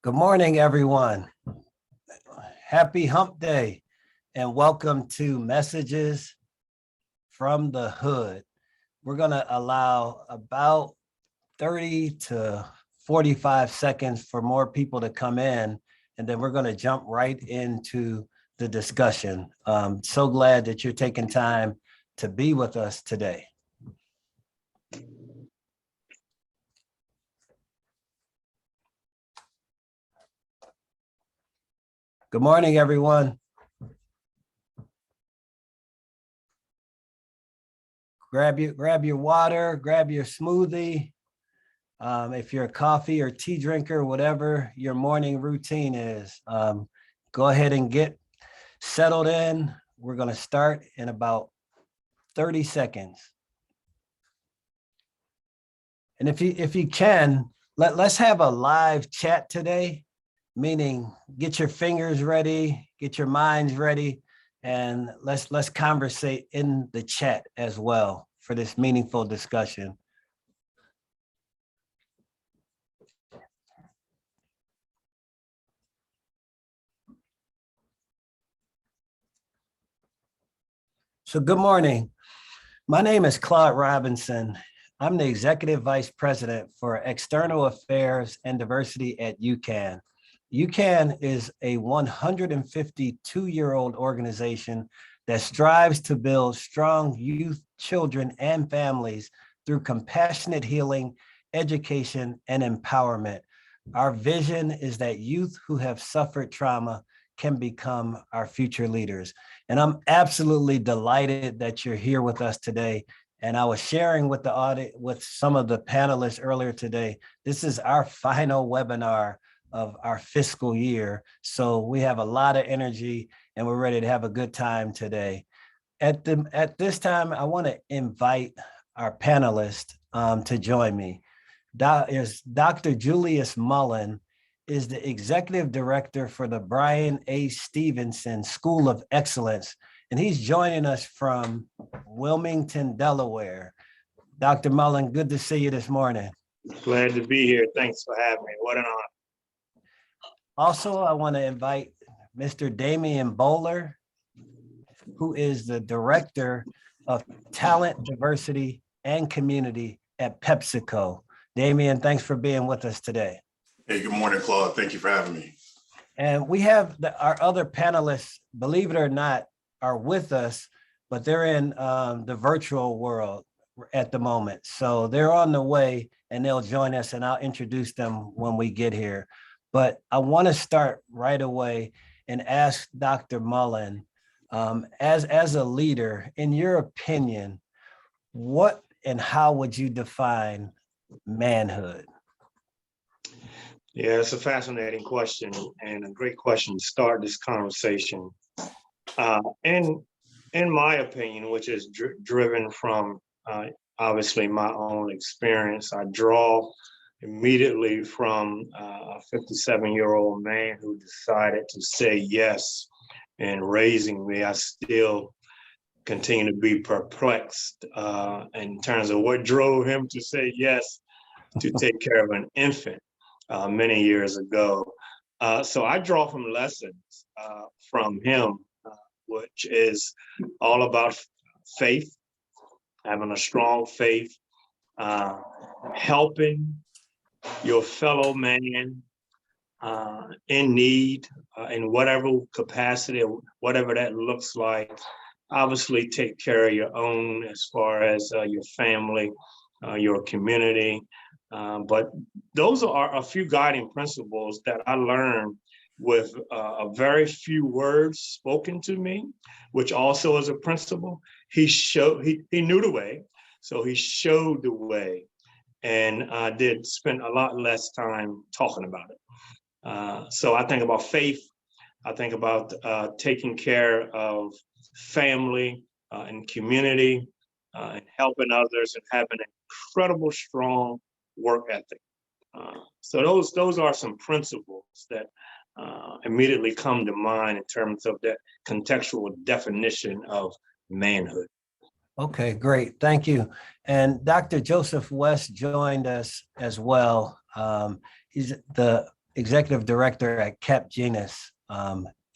Good morning, everyone. Happy Hump Day and welcome to Messages from the Hood. We're going to allow about 30 to 45 seconds for more people to come in, and then we're going to jump right into the discussion. So glad that you're taking time to be with us today. Good morning, everyone. Grab your water, grab your smoothie. If you're a coffee or tea drinker, whatever your morning routine is, go ahead and get settled in. We're going to start in about 30 seconds. And if you can, let's have a live chat today, meaning get your fingers ready, get your minds ready, and let's conversate in the chat as well for this meaningful discussion. So good morning. My name is Claude Robinson. I'm the Executive Vice President for External Affairs and Diversity at UCAN. UCAN is a 152-year-old organization that strives to build strong youth, children, and families through compassionate healing, education, and empowerment. Our vision is that youth who have suffered trauma can become our future leaders. And I'm absolutely delighted that you're here with us today. And I was sharing with the audience, with some of the panelists earlier today, this is our final webinar of our fiscal year. So we have a lot of energy and we're ready to have a good time today. At this time, I want to invite our panelists to join me. Dr. Julius Mullen is the executive director for the Brian A. Stevenson School of Excellence, and he's joining us from Wilmington, Delaware. Dr. Mullen, good to see you this morning. Glad to be here. Thanks for having me. What an honor. Also, I want to invite Mr. Damian Bowler, who is the director of Talent, Diversity, and Community at PepsiCo. Damian, thanks for being with us today. Hey, good morning, Claude. Thank you for having me. And we have our other panelists, believe it or not, are with us, but they're in the virtual world at the moment. So they're on the way and they'll join us and I'll introduce them when we get here. But I want to start right away and ask Dr. Mullen, as a leader, in your opinion, what and how would you define manhood? Yeah, it's a fascinating question and a great question to start this conversation. In my opinion, which is driven from obviously my own experience, I draw immediately from a 57-year-old man who decided to say yes in raising me. I still continue to be perplexed in terms of what drove him to say yes to take care of an infant many years ago. So I draw from lessons from him, which is all about faith, having a strong faith, helping your fellow man in need in whatever capacity, whatever that looks like. Obviously, take care of your own as far as your family, your community. But those are a few guiding principles that I learned with a very few words spoken to me, which also is a principle. He knew the way, so he showed the way, and I did spend a lot less time talking about it. So I think about faith. I think about taking care of family and community and helping others and having an incredible strong work ethic. So those are some principles that immediately come to mind in terms of that contextual definition of manhood. Okay, great. Thank you. And Dr. Joseph West joined us as well. He's the executive director at Cap Genus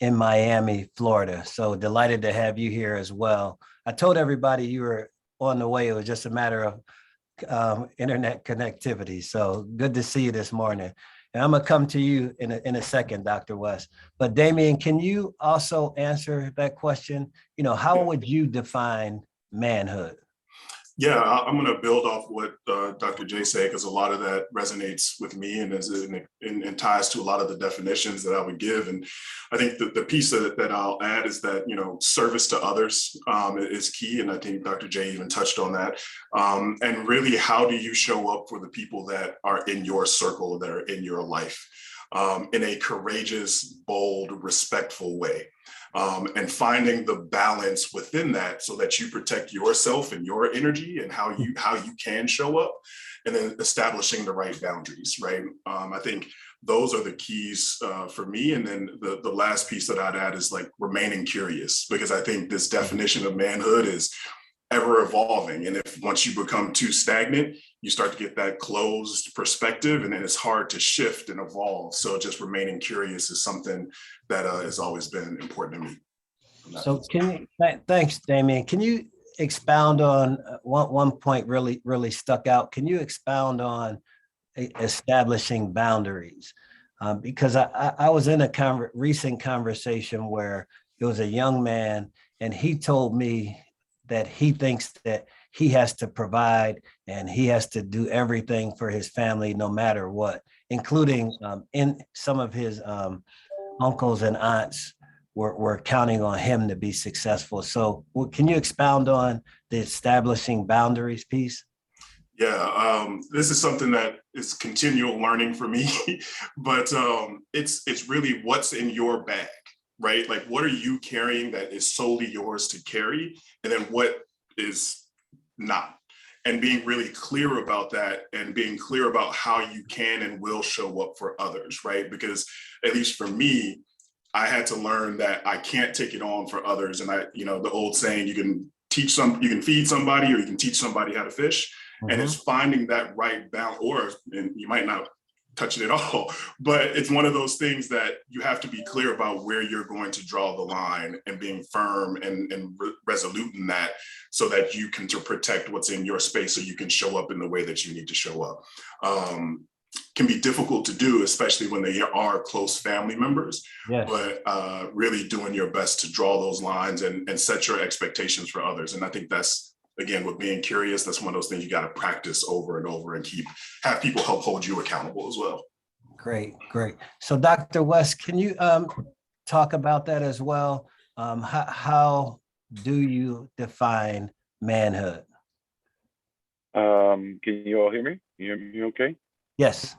in Miami, Florida. So delighted to have you here as well. I told everybody you were on the way. It was just a matter of internet connectivity. So good to see you this morning. And I'm gonna come to you in a second, Dr. West. But Damien, can you also answer that question? You know, how would you define manhood? Yeah, I'm going to build off what Dr. J said, because a lot of that resonates with me and ties to a lot of the definitions that I would give. And I think the piece that I'll add is that, you know, service to others is key. And I think Dr. J even touched on that. And really, how do you show up for the people that are in your circle, that are in your life, in a courageous, bold, respectful way? And finding the balance within that so that you protect yourself and your energy and how you can show up, and then establishing the right boundaries, right? I think those are the keys for me. And then the last piece that I'd add is like remaining curious, because I think this definition of manhood is ever evolving. And if once you become too stagnant, you start to get that closed perspective, and then it's hard to shift and evolve. So just remaining curious is something that has always been important to me. So thanks, Damien. Can you expound on one point really stuck out? Can you expound on establishing boundaries? Because I was in a recent conversation where it was a young man, and he told me that he thinks that he has to provide and he has to do everything for his family, no matter what, including in some of his uncles and aunts were counting on him to be successful. So can you expound on the establishing boundaries piece? Yeah, this is something that is continual learning for me, but it's really what's in your bag, right? Like, what are you carrying that is solely yours to carry, and then what is not? And being really clear about that, and being clear about how you can and will show up for others, right? Because at least for me, I had to learn that I can't take it on for others. And the old saying, you can feed somebody, or you can teach somebody how to fish. And it's finding that right balance, and you might not touch it at all, but it's one of those things that you have to be clear about where you're going to draw the line, and being firm and resolute in that, so that you can to protect what's in your space, so you can show up in the way that you need to show up. Can be difficult to do, especially when they are close family members. Yes. But really doing your best to draw those lines and set your expectations for others. And I think that's, again, with being curious, that's one of those things you got to practice over and over, and have people help hold you accountable as well. Great. So Dr. West, can you talk about that as well? How do you define manhood? Can you all hear me? You hear me okay? Yes.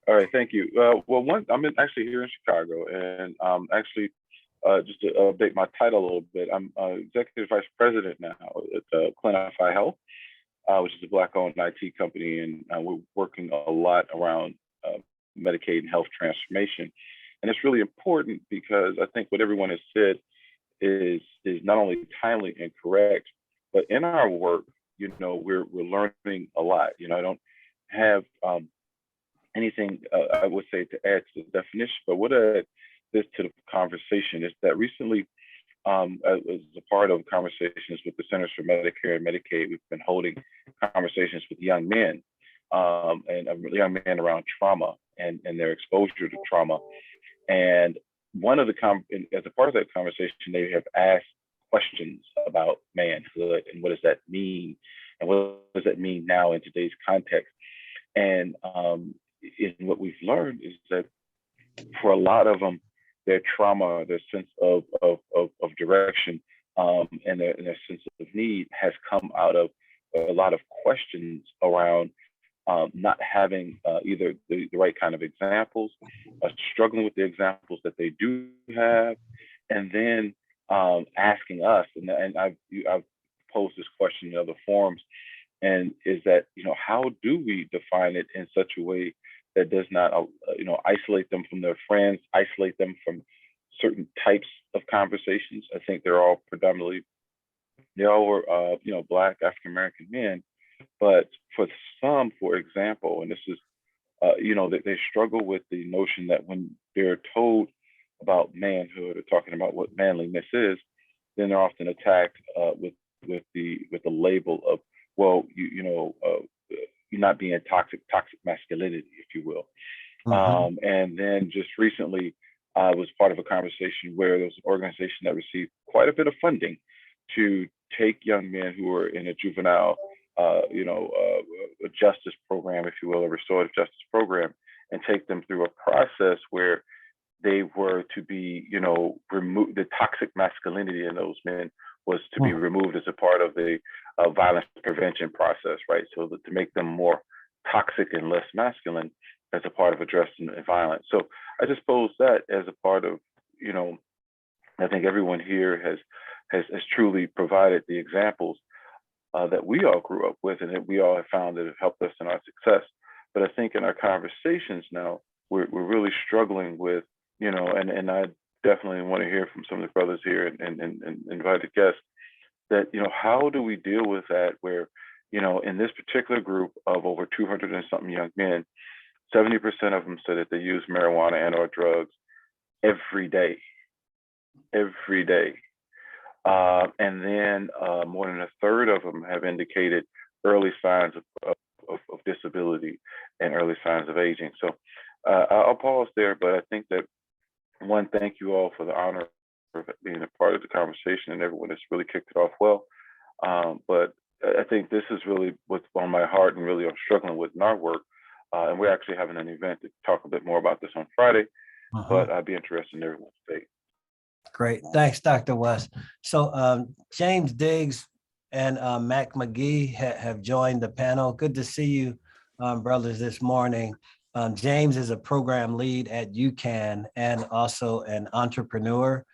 All right, thank you. I'm actually here in Chicago, and just to update my title a little bit, I'm Executive Vice President now at Clinify Health, which is a Black-owned IT company, and we're working a lot around Medicaid and health transformation. And it's really important, because I think what everyone has said is not only timely and correct, but in our work, we're learning a lot. I don't have anything I would say to add to the definition, but what I add this to the conversation is that recently, as a part of conversations with the Centers for Medicare and Medicaid, we've been holding conversations with young men and young men around trauma and their exposure to trauma. And one of as a part of that conversation, they have asked questions about manhood and what does that mean, and what does that mean now in today's context. And what we've learned is that for a lot of them, their trauma, their sense of direction, and their sense of need has come out of a lot of questions around not having either the right kind of examples, struggling with the examples that they do have, and then asking us, and I've posed this question in other forums, and is that, how do we define it in such a way that does not, isolate them from their friends, isolate them from certain types of conversations? I think they all were, Black African-American men, but for some, for example, and this is they struggle with the notion that when they're told about manhood or talking about what manliness is, then they're often attacked with the label of, well, you're not being toxic masculinity, if you will. And then just recently, I was part of a conversation where there was an organization that received quite a bit of funding to take young men who were in a juvenile, a justice program, if you will, a restorative justice program, and take them through a process where they were to be, remove the toxic masculinity in those men was to be removed as a part of the violence prevention process, right? So that to make them more toxic and less masculine as a part of addressing violence. So I just pose that as a part of, I think everyone here has truly provided the examples that we all grew up with and that we all have found that have helped us in our success. But I think in our conversations now, we're really struggling with, and I definitely want to hear from some of the brothers here and invited guests that, how do we deal with that where, in this particular group of over 200 and something young men, 70% of them said that they use marijuana and or drugs every day. And then more than a third of them have indicated early signs of disability and early signs of aging. So I'll pause there, but I think that one, thank you all for the honor of being a part of the conversation and everyone that's really kicked it off well. But I think this is really what's on my heart and really I'm struggling with in our work. And we're actually having an event to talk a bit more about this on Friday, but I'd be interested in everyone's take. Great. Thanks, Dr. West. So James Diggs and Mac McGee have joined the panel. Good to see you, brothers, this morning. James is a program lead at UCAN and also an entrepreneur.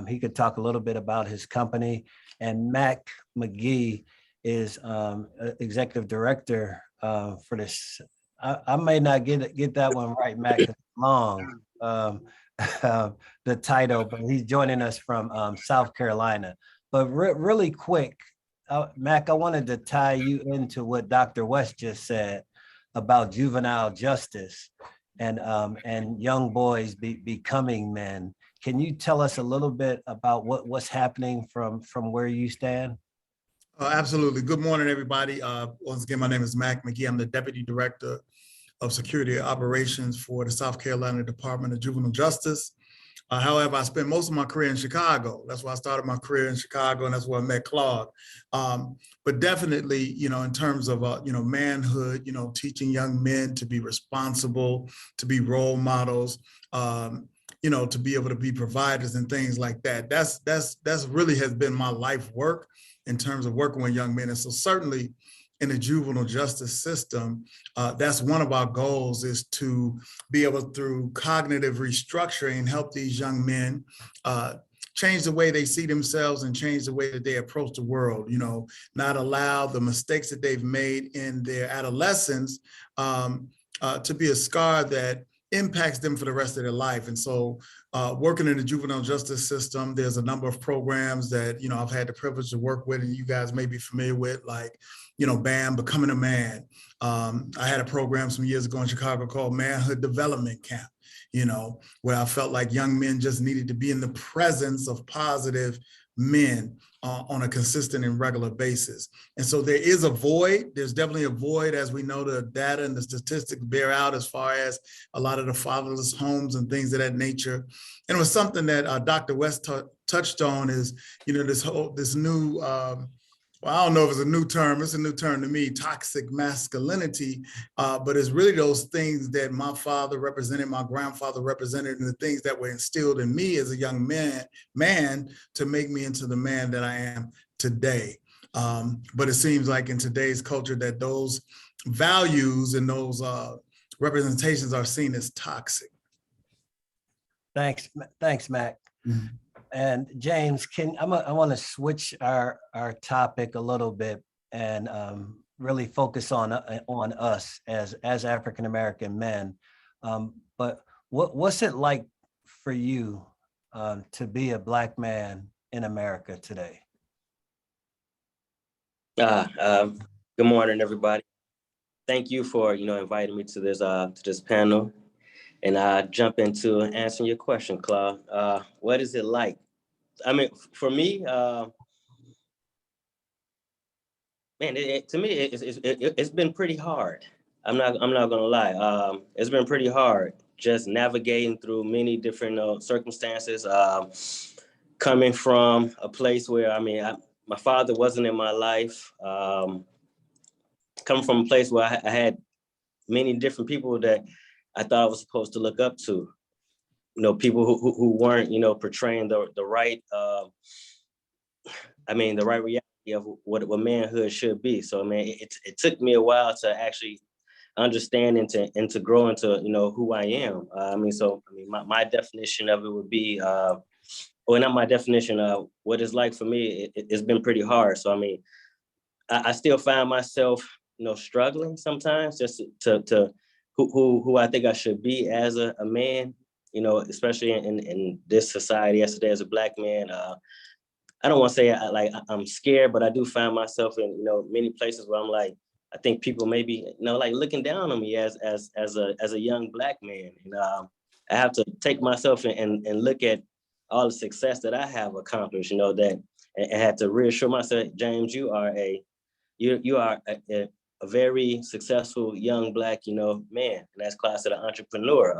He could talk a little bit about his company. And Mac McGee is executive director for this. I may not get that one right, Mac. It's long. The title, but he's joining us from South Carolina. But really quick, Mac, I wanted to tie you into what Dr. West just said about juvenile justice and young boys becoming men. Can you tell us a little bit about what's happening from where you stand? Absolutely. Good morning, everybody. Once again, my name is Mac McGee. I'm the Deputy Director of Security Operations for the South Carolina Department of Juvenile Justice. However, I spent most of my career in Chicago. That's why I started my career in Chicago, and that's where I met Claude. But definitely, in terms of, manhood, teaching young men to be responsible, to be role models, to be able to be providers and things like that. That's really has been my life work in terms of working with young men. And so certainly in the juvenile justice system, that's one of our goals, is to be able, through cognitive restructuring, help these young men change the way they see themselves and change the way that they approach the world, not allow the mistakes that they've made in their adolescence to be a scar that impacts them for the rest of their life. And so working in the juvenile justice system, there's a number of programs that, I've had the privilege to work with and you guys may be familiar with, like, BAM, Becoming a Man. I had a program some years ago in Chicago called Manhood Development Camp, where I felt like young men just needed to be in the presence of positive men on a consistent and regular basis. And so there is a void. There's definitely a void, as we know the data and the statistics bear out, as far as a lot of the fatherless homes and things of that nature. And it was something that Dr. West touched on, is, this new, I don't know if it's a new term, it's a new term to me, toxic masculinity, but it's really those things that my father represented, my grandfather represented, and the things that were instilled in me as a young man to make me into the man that I am today. But it seems like in today's culture that those values and those representations are seen as toxic. Thanks, Mac. Mm-hmm. And James, I want to switch our topic a little bit and really focus on us as African American men. But what's it like for you to be a Black man in America today? Good morning, everybody. thank you for, inviting me to this panel. And I jump into answering your question, Claude. What is it like? I mean, for me, man, to me, it's been pretty hard. I'm not gonna lie. It's been pretty hard just navigating through many different circumstances. Coming from a place where, my father wasn't in my life. Coming from a place where I had many different people that I thought I was supposed to look up to. People who weren't, portraying the right, the right reality of what manhood should be. So, it took me a while to actually understand and to grow into, who I am. My definition of it would be, well, not my definition of what it's like for me. It's been pretty hard. So, I still find myself, struggling sometimes just to who I think I should be as a man, especially in this society, yesterday as a Black man. I don't want to say I'm scared, but I do find myself in, many places where I'm like, I think people maybe, like looking down on me as a young Black man. I have to take myself and look at all the success that I have accomplished, that, and have to reassure myself, James, you are a very successful young Black, man, and that's class of the entrepreneur.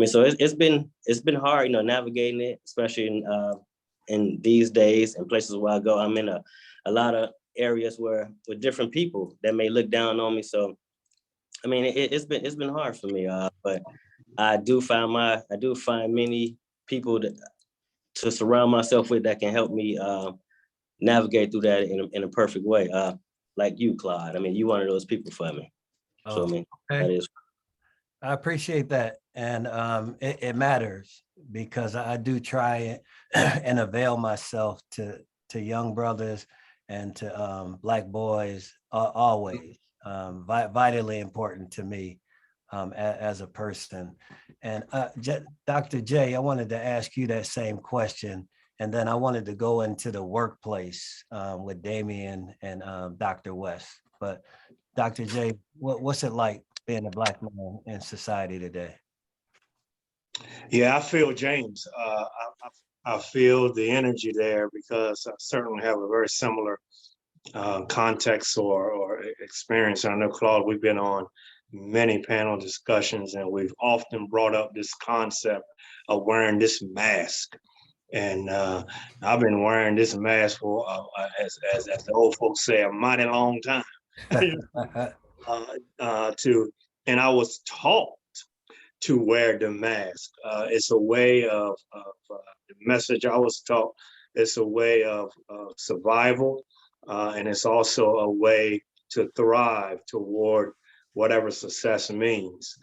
So it's been hard, navigating it, especially in these days and places where I go. I'm in a lot of areas with different people that may look down on me. So, it's been hard for me, but I do find many people to surround myself with that can help me navigate through that in a perfect way. Like you, Claude. You one of those people for me. So, Okay. that is. I appreciate that. And it matters because I do try it and avail myself to young brothers and to Black boys always. Vitally important to me as a person. And Dr. J, I wanted to ask you that same question. And then I wanted to go into the workplace with Damien and Dr. West. But Dr. J, what's it like being a Black man in society today? Yeah, I feel James. I feel the energy there because I certainly have a very similar context or experience. I know, Claude, we've been on many panel discussions and we've often brought up this concept of wearing this mask. And I've been wearing this mask for, as the old folks say, a mighty long time. And I was taught to wear the mask. It's a way of the message I was taught. It's a way of survival, and it's also a way to thrive toward whatever success means.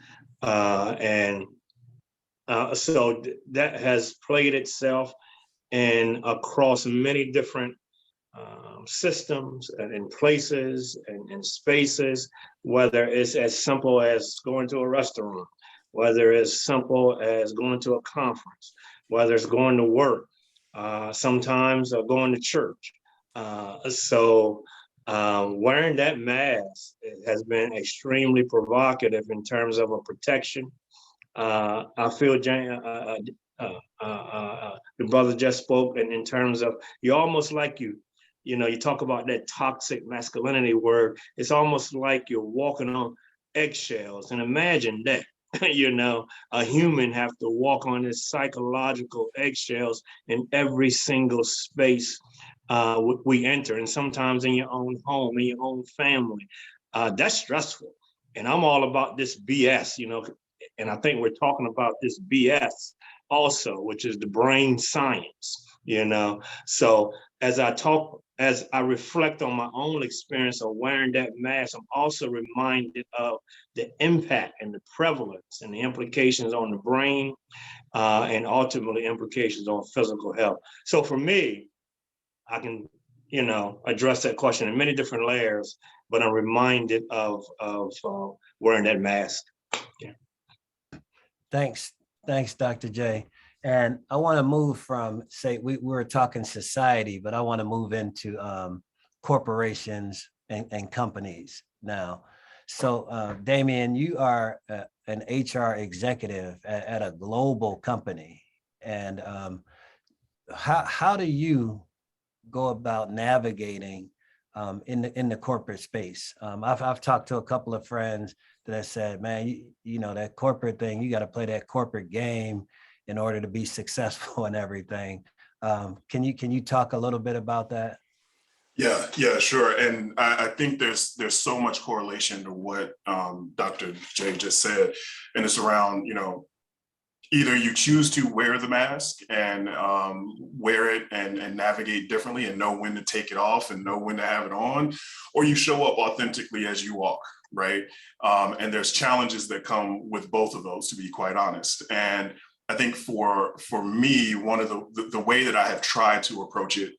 So that has played itself across many different systems and in places and in spaces, whether it's as simple as going to a restaurant, whether it's simple as going to a conference, whether it's going to work, sometimes going to church. So wearing that mask has been extremely provocative in terms of a protection. I feel the brother just spoke, and in terms of you're almost like you talk about that toxic masculinity word. It's almost like you're walking on eggshells. And imagine that, a human have to walk on this psychological eggshells in every single space we enter, and sometimes in your own home, in your own family. That's stressful. And I'm all about this BS, and I think we're talking about this BS also, which is the brain science, So as I reflect on my own experience of wearing that mask, I'm also reminded of the impact and the prevalence and the implications on the brain and ultimately implications on physical health. So for me, I can, address that question in many different layers, but I'm reminded of wearing that mask. Yeah. Thanks, Dr. J. And I want to move from, say, we were talking society, but I want to move into corporations and companies now. So Damien, you are an HR executive at a global company. And how do you go about navigating in the corporate space? I've talked to a couple of friends that have said, man, you know, that corporate thing, you got to play that corporate game in order to be successful and everything. Can you talk a little bit about that? Yeah, sure. And I think there's so much correlation to what Dr. J just said, and it's around, you know, either you choose to wear the mask and wear it and navigate differently and know when to take it off and know when to have it on, or you show up authentically as you are, right? And there's challenges that come with both of those, to be quite honest. And I think for me, one of the way that I have tried to approach it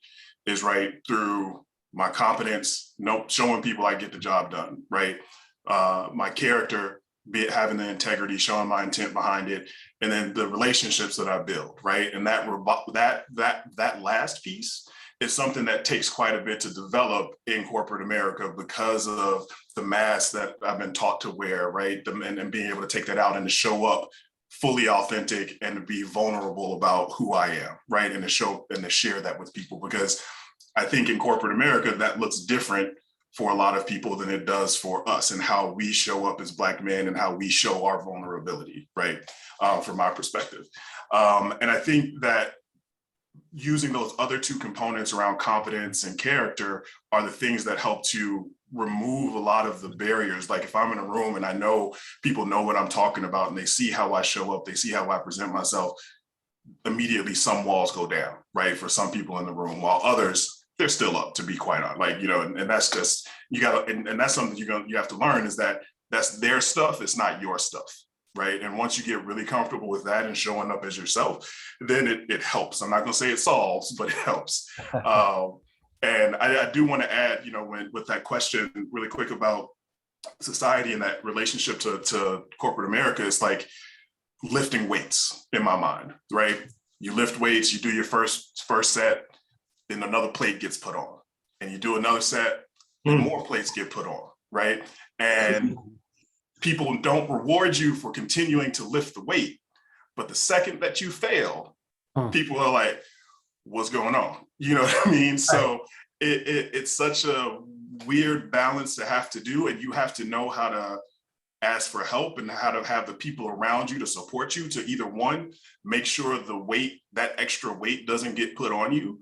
is right through my competence, showing people I get the job done, right? My character, be it having the integrity, showing my intent behind it, and then the relationships that I build, right? And that last piece is something that takes quite a bit to develop in corporate America because of the mask that I've been taught to wear, right? And being able to take that out and to show up fully authentic and to be vulnerable about who I am, right? And to show and to share that with people, because I think in corporate America, that looks different for a lot of people than it does for us, and how we show up as Black men and how we show our vulnerability, right? From my perspective. And I think that using those other two components around competence and character are the things that help to remove a lot of the barriers. Like if I'm in a room and I know people know what I'm talking about and they see how I show up, they see how I present myself, immediately some walls go down, right? For some people in the room, while others, they're still up, to be quite honest. Like, you know, and that's just, you gotta, and that's something you have to learn, is that that's their stuff, it's not your stuff, right? And once you get really comfortable with that and showing up as yourself, then it helps. I'm not gonna say it solves, but it helps. And I do want to add, you know, with that question really quick about society and that relationship to corporate America, it's like lifting weights in my mind, right? You lift weights, you do your first set, then another plate gets put on, and you do another set, and more plates get put on, right? And people don't reward you for continuing to lift the weight, but the second that you fail, people are like, what's going on? You know what I mean? So it's such a weird balance to have to do, and you have to know how to ask for help and how to have the people around you to support you, to either one, make sure the weight, that extra weight doesn't get put on you,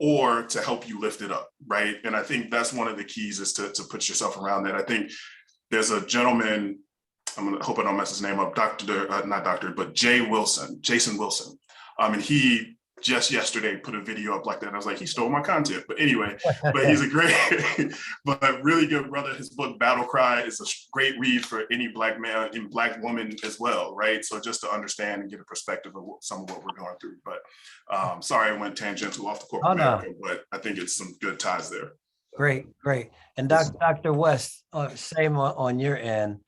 or to help you lift it up, right? And I think that's one of the keys, is to put yourself around that. I think there's a gentleman, hope I don't mess his name up, Jason Wilson. And he just yesterday put a video up like that. And I was like, he stole my content. But anyway, but he's a great, but really good brother. His book, Battle Cry, is a great read for any Black man and Black woman as well, right? So just to understand and get a perspective of some of what we're going through. But sorry, I went tangential off the corporate America, but I think it's some good ties there. Great. And Dr. West, same on your end,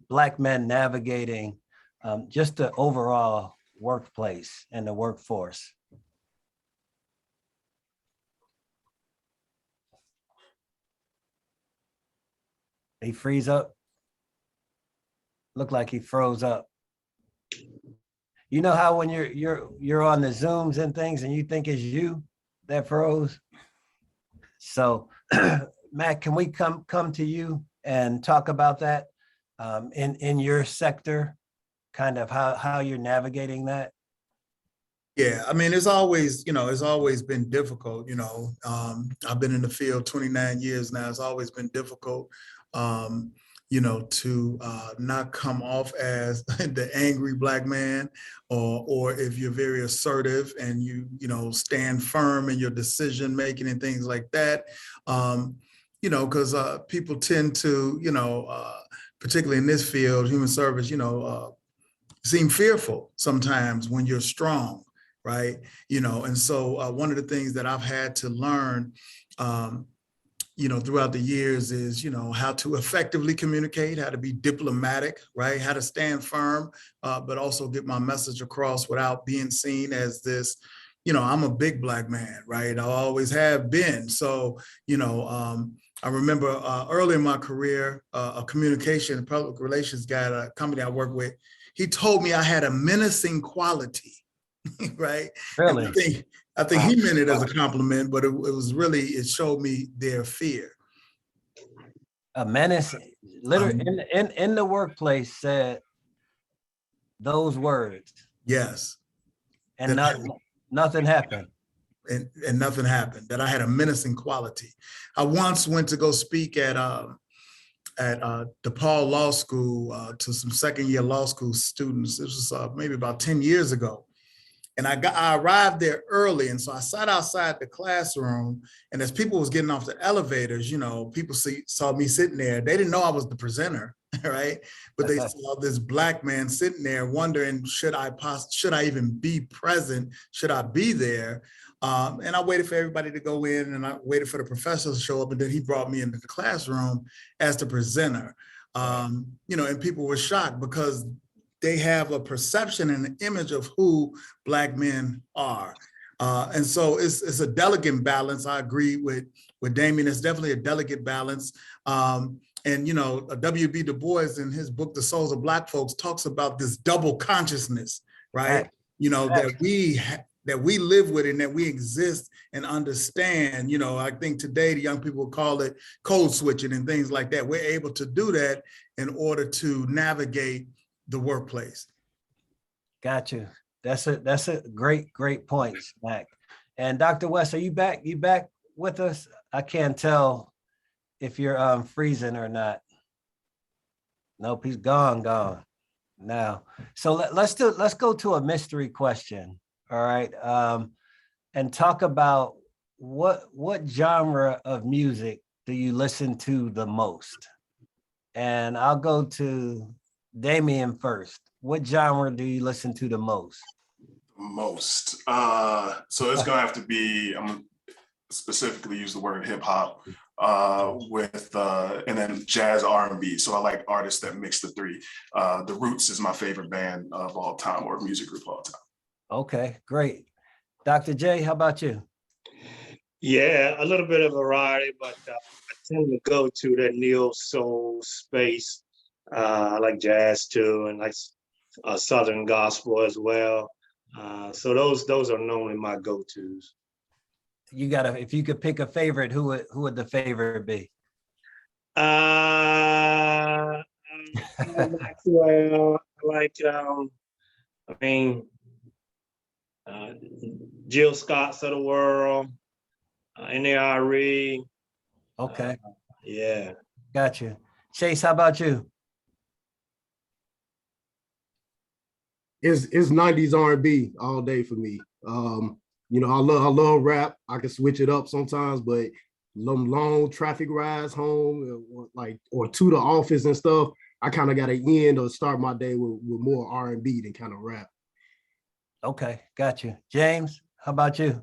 Black men navigating just the overall workplace and the workforce. He freeze up. Looked like he froze up. You know how when you're on the Zooms and things and you think it's you that froze? So Matt, can we come to you and talk about that in your sector? Kind of how you're navigating that? Yeah, I mean, it's always been difficult. I've been in the field 29 years now. It's always been difficult, to not come off as the angry Black man, or if you're very assertive and you stand firm in your decision making and things like that. Because people tend to, particularly in this field, human service, seem fearful sometimes when you're strong, right? And so one of the things that I've had to learn, throughout the years is, how to effectively communicate, how to be diplomatic, right? How to stand firm, but also get my message across without being seen as this, I'm a big Black man, right? I always have been. So, I remember early in my career, a communication public relations guy at a company I work with, he told me I had a menacing quality, right? And Really? I think he meant it as a compliment, but it was really, it showed me their fear. A menace, literally in the workplace said those words Yes. and nothing happened. And nothing happened, that I had a menacing quality. I once went to go speak at DePaul Law School to some second-year law school students. This was maybe about 10 years ago. And I arrived there early. And so I sat outside the classroom, and as people was getting off the elevators, you know, people saw me sitting there. They didn't know I was the presenter, right? But they saw this Black man sitting there wondering, should I even be present? Should I be there? And I waited for everybody to go in, and I waited for the professor to show up, and then he brought me into the classroom as the presenter. You know, and people were shocked because they have a perception and an image of who Black men are. And so it's a delicate balance. I agree with Damien. It's definitely a delicate balance. And, you know, W.B. Du Bois in his book, The Souls of Black Folks, talks about this double consciousness, right? You know, that we live with and that we exist and understand. You know, I think today the young people call it code switching and things like that. We're able to do that in order to navigate the workplace. Got you. That's a great point, Mac. And Dr. West, are you back? You back with us? I can't tell if you're freezing or not. Nope, he's gone now. So let's go to a mystery question. All right. And talk about what genre of music do you listen to the most? And I'll go to Damien first. What genre do you listen to the most? Most. So it's gonna have to be, I'm gonna specifically use the word hip hop with and then jazz, R&B. So I like artists that mix the three. The Roots is my favorite band of all time, or music group of all time. Okay, great. Dr. J, how about you? Yeah, a little bit of variety, but I tend to go to that neo soul space. I like jazz too, and like Southern gospel as well. So those are normally my go-tos. If you could pick a favorite, who would the favorite be? Maxwell, I like Jill Scott's of the world, NARE. Okay. Yeah. Got you. Chase, how about you? It's 90s R&B all day for me. You know, I love rap. I can switch it up sometimes, but long traffic rides home, or to the office and stuff, I kind of got to end or start my day with more R&B than kind of rap. Okay, got you. James, how about you?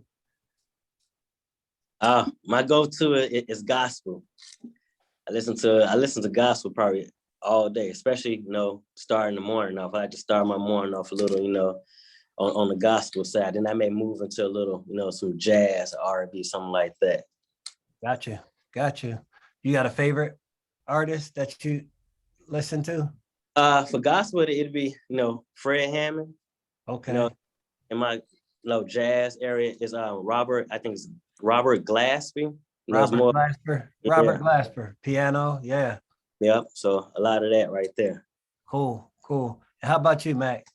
My go-to is gospel. I listen to gospel probably all day, especially, you know, starting the morning off. I just start my morning off a little, you know, on the gospel side. Then I may move into a little, you know, some jazz, R&B, something like that. Got you. You got a favorite artist that you listen to? For gospel, it'd be, you know, Fred Hammond. Okay. You know, in my, you know, jazz area is Robert Glasper. Robert Glasper, piano, yeah. Yep, so a lot of that right there. Cool. How about you, Mac?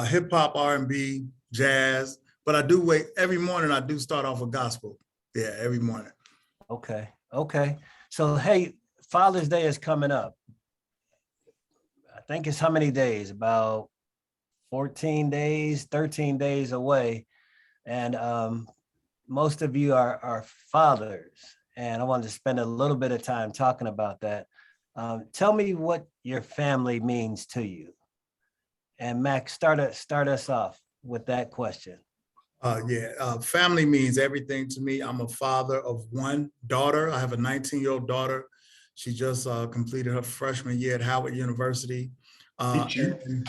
Hip hop, R&B, jazz, but every morning I do start off with gospel. Yeah, every morning. Okay. So, hey, Father's Day is coming up. I think it's how many days? About 13 days away. And most of you are fathers. And I wanted to spend a little bit of time talking about that. Tell me what your family means to you. And Mac, start us off with that question. Family means everything to me. I'm a father of one daughter. I have a 19-year-old daughter. She just completed her freshman year at Howard University. And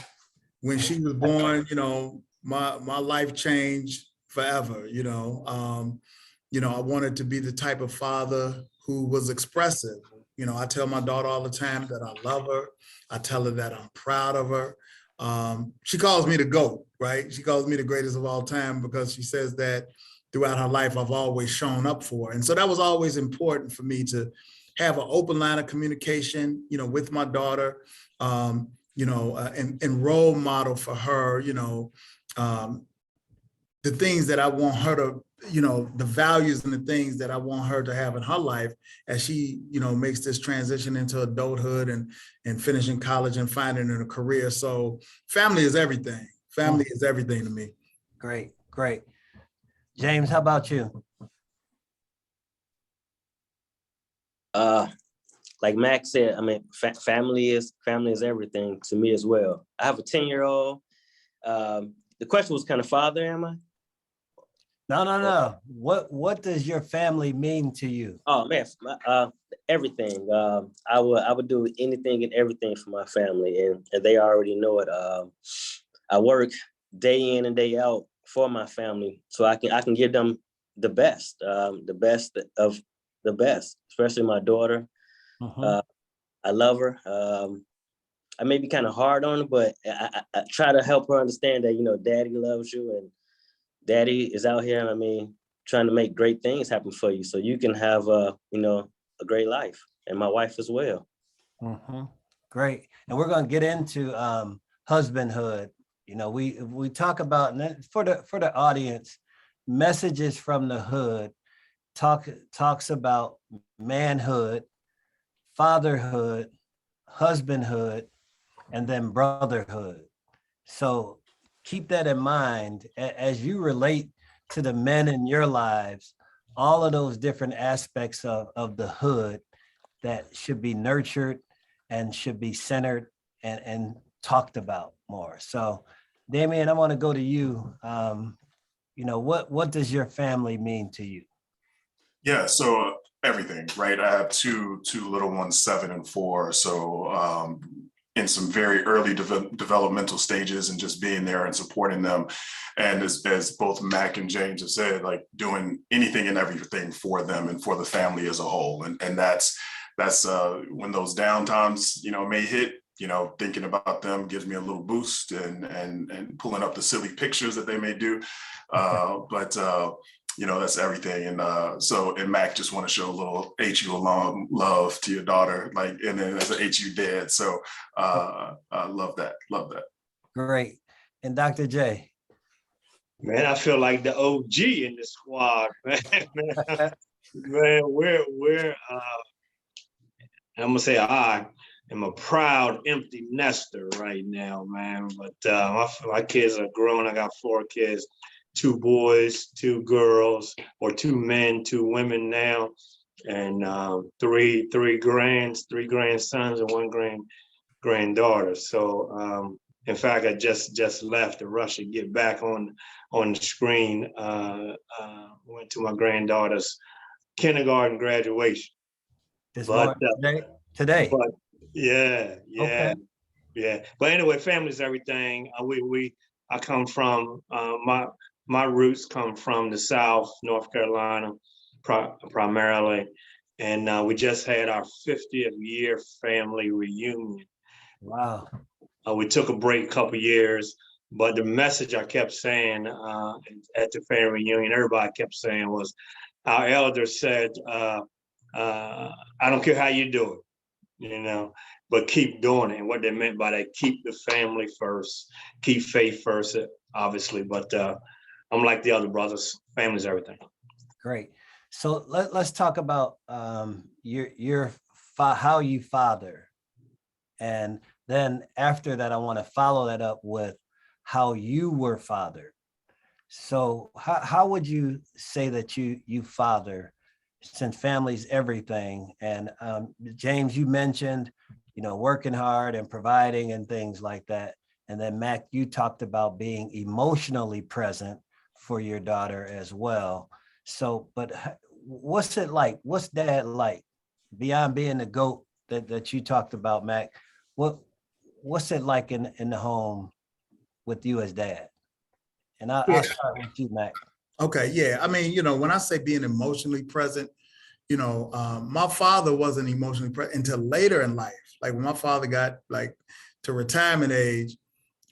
when she was born, you know, my life changed forever. I wanted to be the type of father who was expressive. You know, I tell my daughter all the time that I love her. I tell her that I'm proud of her. She calls me the GOAT, right? She calls me the greatest of all time because she says that throughout her life, I've always shown up for her. And so that was always important for me to have an open line of communication, you know, with my daughter, you know, and role model for her, you know, the things that I want her to, you know, the values and the things that I want her to have in her life as she, you know, makes this transition into adulthood and finishing college and finding a career. So family is everything. Family is everything to me. Great, great. James, how about you? Like Max said, I mean, family is everything to me as well. I have a 10-year-old. The question was kind of father, am I? No. What does your family mean to you? Oh man, everything. I would do anything and everything for my family, and they already know it. I work day in and day out for my family, so I can give them the best of the best, especially my daughter. I love her. I may be kind of hard on her, but I try to help her understand that, you know, daddy loves you and daddy is out here, I mean, trying to make great things happen for you so you can have you know, a great life, and my wife as well. Great. And we're going to get into husbandhood. You know, we talk about, and for the audience, Messages from the Hood talks about manhood, fatherhood, husbandhood, and then brotherhood. So keep that in mind as you relate to the men in your lives, all of those different aspects of the hood that should be nurtured and should be centered and talked about more. So Damian, I want to go to you. You know, what does your family mean to you? Yeah, so everything, right? I have two little ones, 7 and 4. So in some very early developmental stages, and just being there and supporting them. And as both Mac and James have said, like doing anything and everything for them and for the family as a whole. And that's when those down times, you know, may hit, you know, thinking about them gives me a little boost and pulling up the silly pictures that they may do. But you know, that's everything. And so Mac, just want to show a little HU alum love to your daughter, like, and then as an HU dad. So I love that. Great. And Dr. J? Man, I feel like the OG in the squad, man. Man, we're I'm gonna say I am a proud empty nester right now, man. But my kids are grown. I got 4 kids, 2 boys, 2 girls, or 2 men, 2 women now, and 3 grandsons and 1 granddaughter. So in fact, I just left to rush to get back on the screen. Went to my granddaughter's kindergarten graduation. Today. But yeah. Okay. Yeah. But anyway, family's everything. I come from my roots come from the South, North Carolina, primarily, and we just had our 50th year family reunion. Wow. We took a break a couple years, but the message I kept saying at the family reunion, everybody kept saying was, our elders said, I don't care how you do it, you know, but keep doing it. And what they meant by that, keep the family first, keep faith first, obviously. But I'm like the other brothers, family's everything. Great. So let's talk about how you father. And then after that, I want to follow that up with how you were fathered. So how would you say that you father, since family's everything? And James, you mentioned, you know, working hard and providing and things like that. And then Mac, you talked about being emotionally present for your daughter as well. So, but what's it like? What's dad like? Beyond being the GOAT that you talked about, Mac, what's it like in the home with you as dad? And I'll start with you, Mac. Okay, yeah. I mean, you know, when I say being emotionally present, my father wasn't emotionally present until later in life. Like when my father got like to retirement age,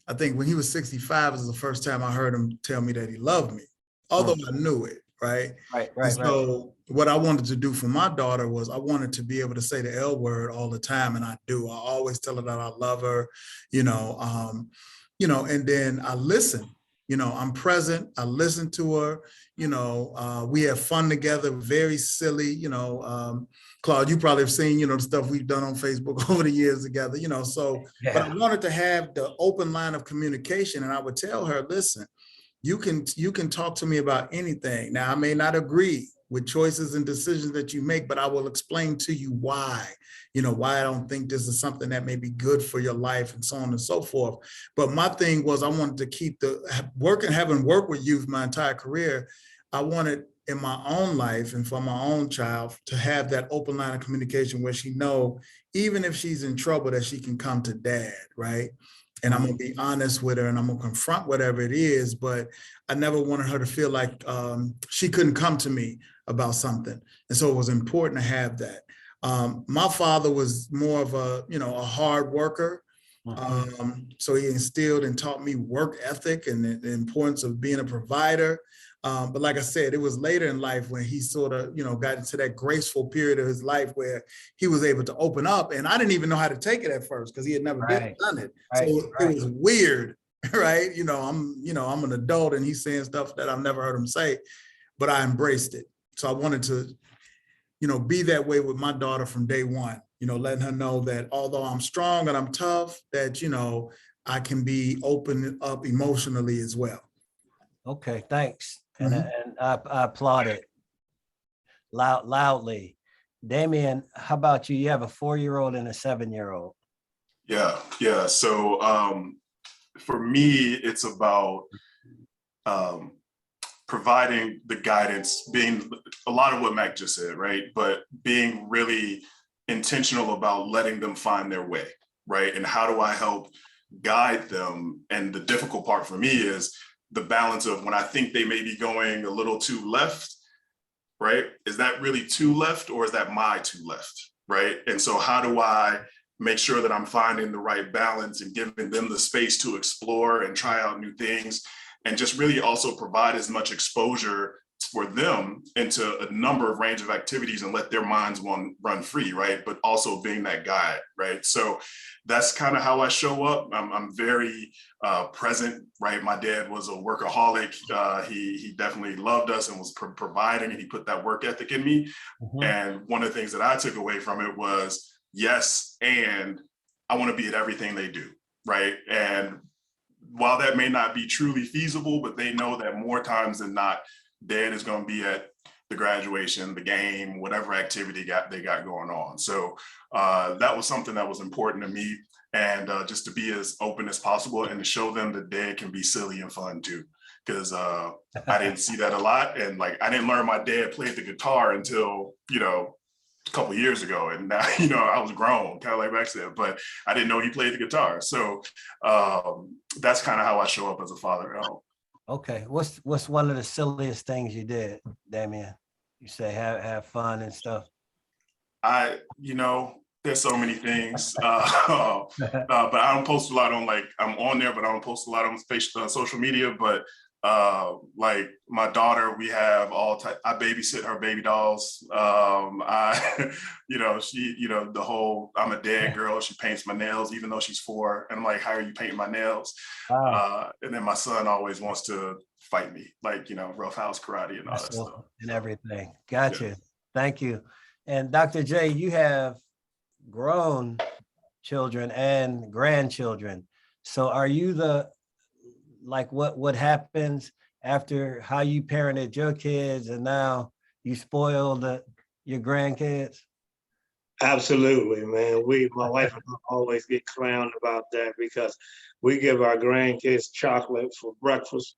I think when he was 65 was the first time I heard him tell me that he loved me, although I knew it, right? Right, And right, right. so what I wanted to do for my daughter was I wanted to be able to say the L word all the time, and I do. I always tell her that I love her, and then I listen. I'm present. I listen to her. We have fun together. Very silly. Claude, you probably have seen, the stuff we've done on Facebook over the years together. So, but I wanted to have the open line of communication, and I would tell her, listen, you can talk to me about anything. Now, I may not agree with choices and decisions that you make, but I will explain to you why, why I don't think this is something that may be good for your life and so on and so forth. But my thing was I wanted to keep having worked with youth my entire career. I wanted in my own life and for my own child to have that open line of communication where she know, even if she's in trouble, that she can come to dad, right? And I'm gonna be honest with her and I'm gonna confront whatever it is, but I never wanted her to feel like she couldn't come to me about something. And so it was important to have that. My father was more of a hard worker. So he instilled and taught me work ethic and the importance of being a provider. But like I said, it was later in life when he sort of, got into that graceful period of his life where he was able to open up. And I didn't even know how to take it at first because he had never done it. So it was weird, right? I'm an adult and he's saying stuff that I've never heard him say, but I embraced it. So I wanted to, be that way with my daughter from day one, letting her know that although I'm strong and I'm tough, that, I can be open up emotionally as well. Okay, thanks. And I applaud it loudly. Damien, how about you? You have a 4-year-old and a 7-year-old. Yeah. So for me, it's about providing the guidance, being a lot of what Mac just said, right? But being really intentional about letting them find their way, right? And how do I help guide them? And the difficult part for me is the balance of when I think they may be going a little too left, right? Is that really too left or is that my too left, right? And so how do I make sure that I'm finding the right balance and giving them the space to explore and try out new things and just really also provide as much exposure for them into a number of range of activities and let their minds run free, right? But also being that guide, right? So that's kind of how I show up. I'm very present, right? My dad was a workaholic. He definitely loved us and was providing, and he put that work ethic in me. And one of the things that I took away from it was, yes, and I want to be at everything they do, right? And while that may not be truly feasible, but they know that more times than not, Dad is going to be at the graduation, the game, whatever activity they got going on. So that was something that was important to me, and just to be as open as possible and to show them that Dad can be silly and fun too. Because I didn't see that a lot, and like I didn't learn my dad played the guitar until a couple of years ago, and now I was grown, kind of like Max said, but I didn't know he played the guitar. So that's kind of how I show up as a father. Okay, what's one of the silliest things you did, Damien? You say have fun and stuff. There's so many things, but I don't post a lot on I'm on there, but I don't post a lot on social media. But like my daughter, we have I babysit her baby dolls. The whole I'm a dad girl. She paints my nails, even though she's 4. And I'm like, how are you painting my nails? Wow. And then my son always wants to fight me, rough house karate and all that stuff. And everything. Gotcha. Yeah. Thank you. And Dr. J, you have grown children and grandchildren. So are you what happens after how you parented your kids and now you spoil your grandkids? Absolutely, man. My wife and I always get clowned about that because we give our grandkids chocolate for breakfast,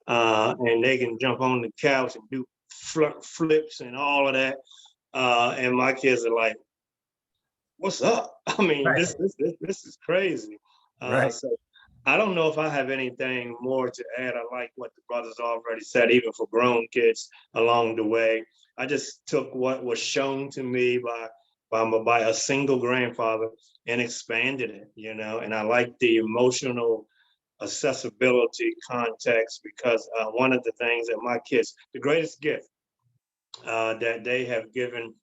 and they can jump on the couch and do flips and all of that. And my kids are like, "What's up?" I mean, right. This is crazy. Right. So I don't know if I have anything more to add. I like what the brothers already said, even for grown kids along the way. I just took what was shown to me by a single grandfather and expanded it, you know, and I like the emotional accessibility context because one of the things that my kids, the greatest gift that they have given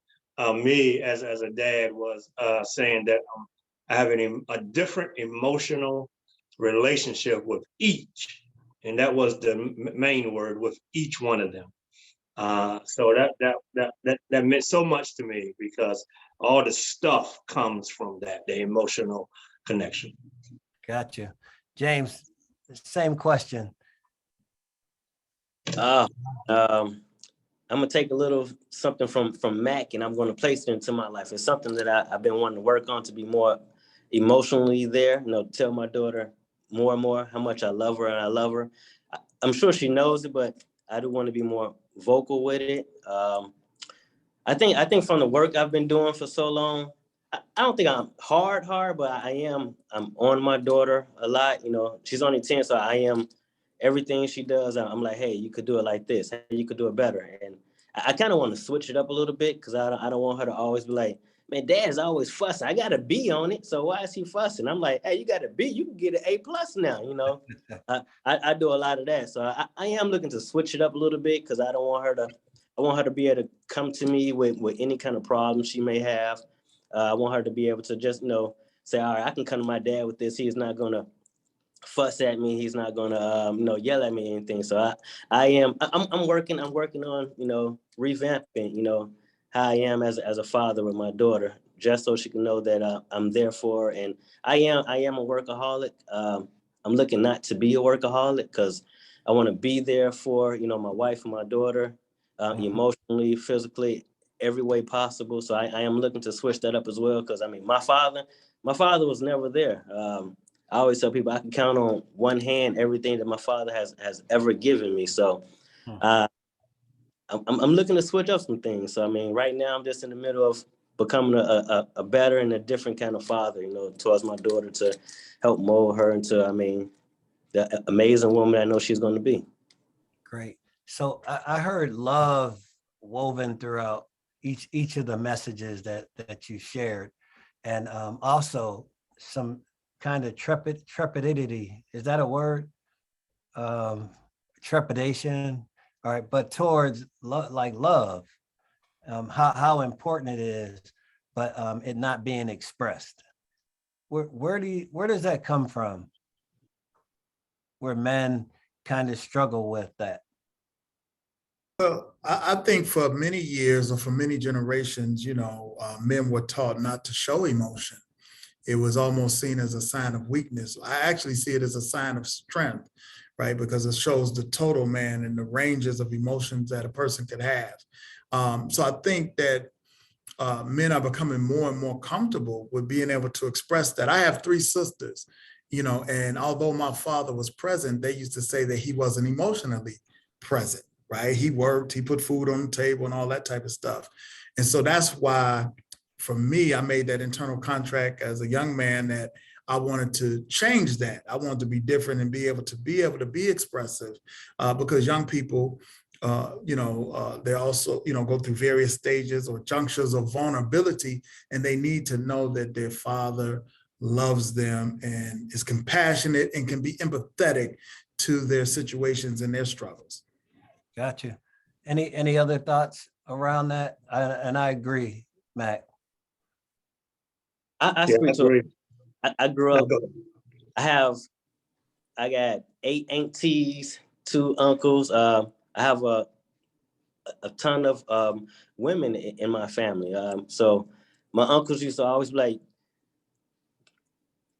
me as a dad was saying that I have a different emotional relationship with each, and that was the main word, with each one of them. So that meant so much to me because all the stuff comes from that, the emotional connection. Gotcha. James, same question. I'm gonna take a little something from Mac and I'm gonna place it into my life. It's something that I've been wanting to work on to be more emotionally there, you know, tell my daughter more and more how much I love her and I love her. I'm sure she knows it, but I do want to be more vocal with it. I think from the work I've been doing for so long, I don't think I'm hard, but I'm on my daughter a lot. You know, she's only 10, so I am everything she does. I'm like, hey, you could do it like this. Hey, you could do it better. And I kind of want to switch it up a little bit because I don't want her to always be like, man, Dad's always fussing. I got a B on it, so why is he fussing? I'm like, hey, you got a B, you can get an A+ now, you know. I do a lot of that, so I am looking to switch it up a little bit because I want her to be able to come to me with any kind of problem she may have. I want her to be able to just, you know, say, all right, I can come to my dad with this. He's not gonna fuss at me. He's not gonna, you know, yell at me or anything. So I'm working on, you know, revamping, you know, how I am as a father with my daughter, just so she can know that I'm there for her. And I am a workaholic. I'm looking not to be a workaholic because I want to be there for, you know, my wife and my daughter, emotionally, physically, every way possible. So I am looking to switch that up as well. Because I mean, my father was never there. I always tell people I can count on one hand everything that my father has ever given me. So I'm looking to switch up some things. So I mean, right now I'm just in the middle of becoming a better and a different kind of father, you know, towards my daughter to help mold her into, I mean, the amazing woman I know she's going to be. Great. So I heard love woven throughout each of the messages that you shared, and also some kind of trepidity. Is that a word? Trepidation. All right, but towards like love, how important it is, but it not being expressed. Where does that come from? Where men kind of struggle with that? Well, I think for many years or for many generations, you know, men were taught not to show emotion. It was almost seen as a sign of weakness. I actually see it as a sign of strength, right? Because it shows the total man and the ranges of emotions that a person could have. So I think that men are becoming more and more comfortable with being able to express that. I have 3 sisters, you know, and although my father was present, they used to say that he wasn't emotionally present, right? He worked, he put food on the table and all that type of stuff. And so that's why, for me, I made that internal contract as a young man that I wanted to change that. I wanted to be different and be able to be expressive because young people, they also, you know, go through various stages or junctures of vulnerability, and they need to know that their father loves them and is compassionate and can be empathetic to their situations and their struggles. Gotcha. Any other thoughts around that? And I agree, Mac. I grew up, I got 8 aunties, 2 uncles. I have a ton of women in my family. So my uncles used to always be like,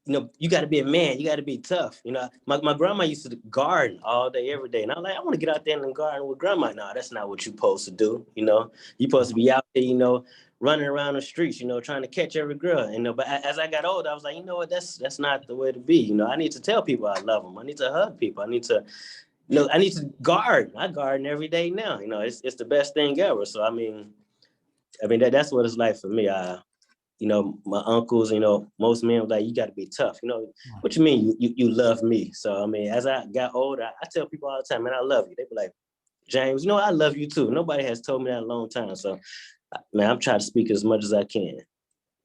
you know, you got to be a man. You got to be tough. You know, my grandma used to garden all day, every day. And I'm like, I want to get out there in the garden with grandma. No, that's not what you're supposed to do. You know, you're supposed to be out there, you know, running around the streets, you know, trying to catch every girl. You know, but as I got older, I was like, you know what, that's not the way to be. You know, I need to tell people I love them. I need to hug people. I need to garden. I garden every day now. You know, it's the best thing ever. So, I mean, that's what it's like for me. You know, my uncles, you know, most men were like, you got to be tough. You know, what you mean you love me? So, I mean, as I got older, I tell people all the time, man, I love you. They be like, James, you know, I love you too. Nobody has told me that in a long time. So, man, I'm trying to speak as much as I can.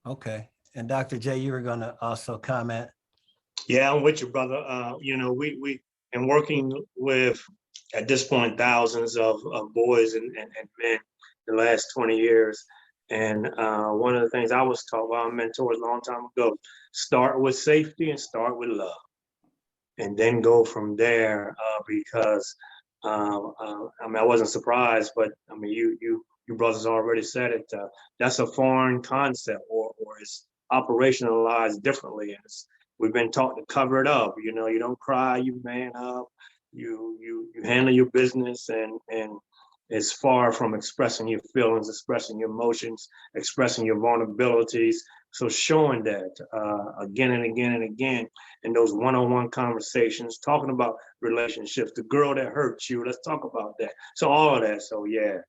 Okay. And Dr. J, you were going to also comment. Yeah, I'm with you, brother. You know, we and working with, at this point, thousands of boys and men the last 20 years. And one of the things I was taught by my mentors a long time ago, start with safety and start with love. And then go from there, because I mean, I wasn't surprised, but I mean, you brothers already said it. That's a foreign concept, or it's operationalized differently. And we've been taught to cover it up. You know, you don't cry, you man up, you handle your business, and it's far from expressing your feelings, expressing your emotions, expressing your vulnerabilities. So showing that again and again and again in those one-on-one conversations, talking about relationships, the girl that hurt you, let's talk about that. So all of that. So yeah.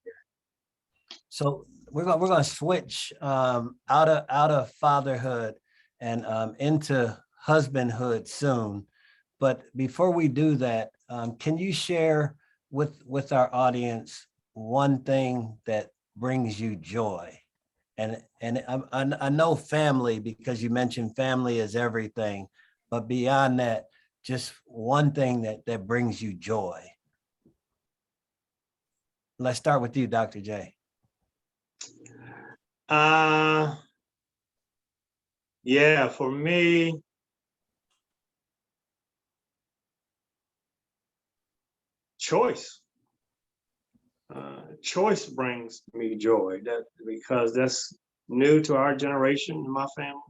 So we're gonna switch out of fatherhood and into husbandhood soon. But before we do that, can you share with our audience one thing that brings you joy? And I know family, because you mentioned family is everything, but beyond that, just one thing that brings you joy. Let's start with you, Dr. J. Yeah, for me, choice. Choice brings me joy, because that's new to our generation in my family,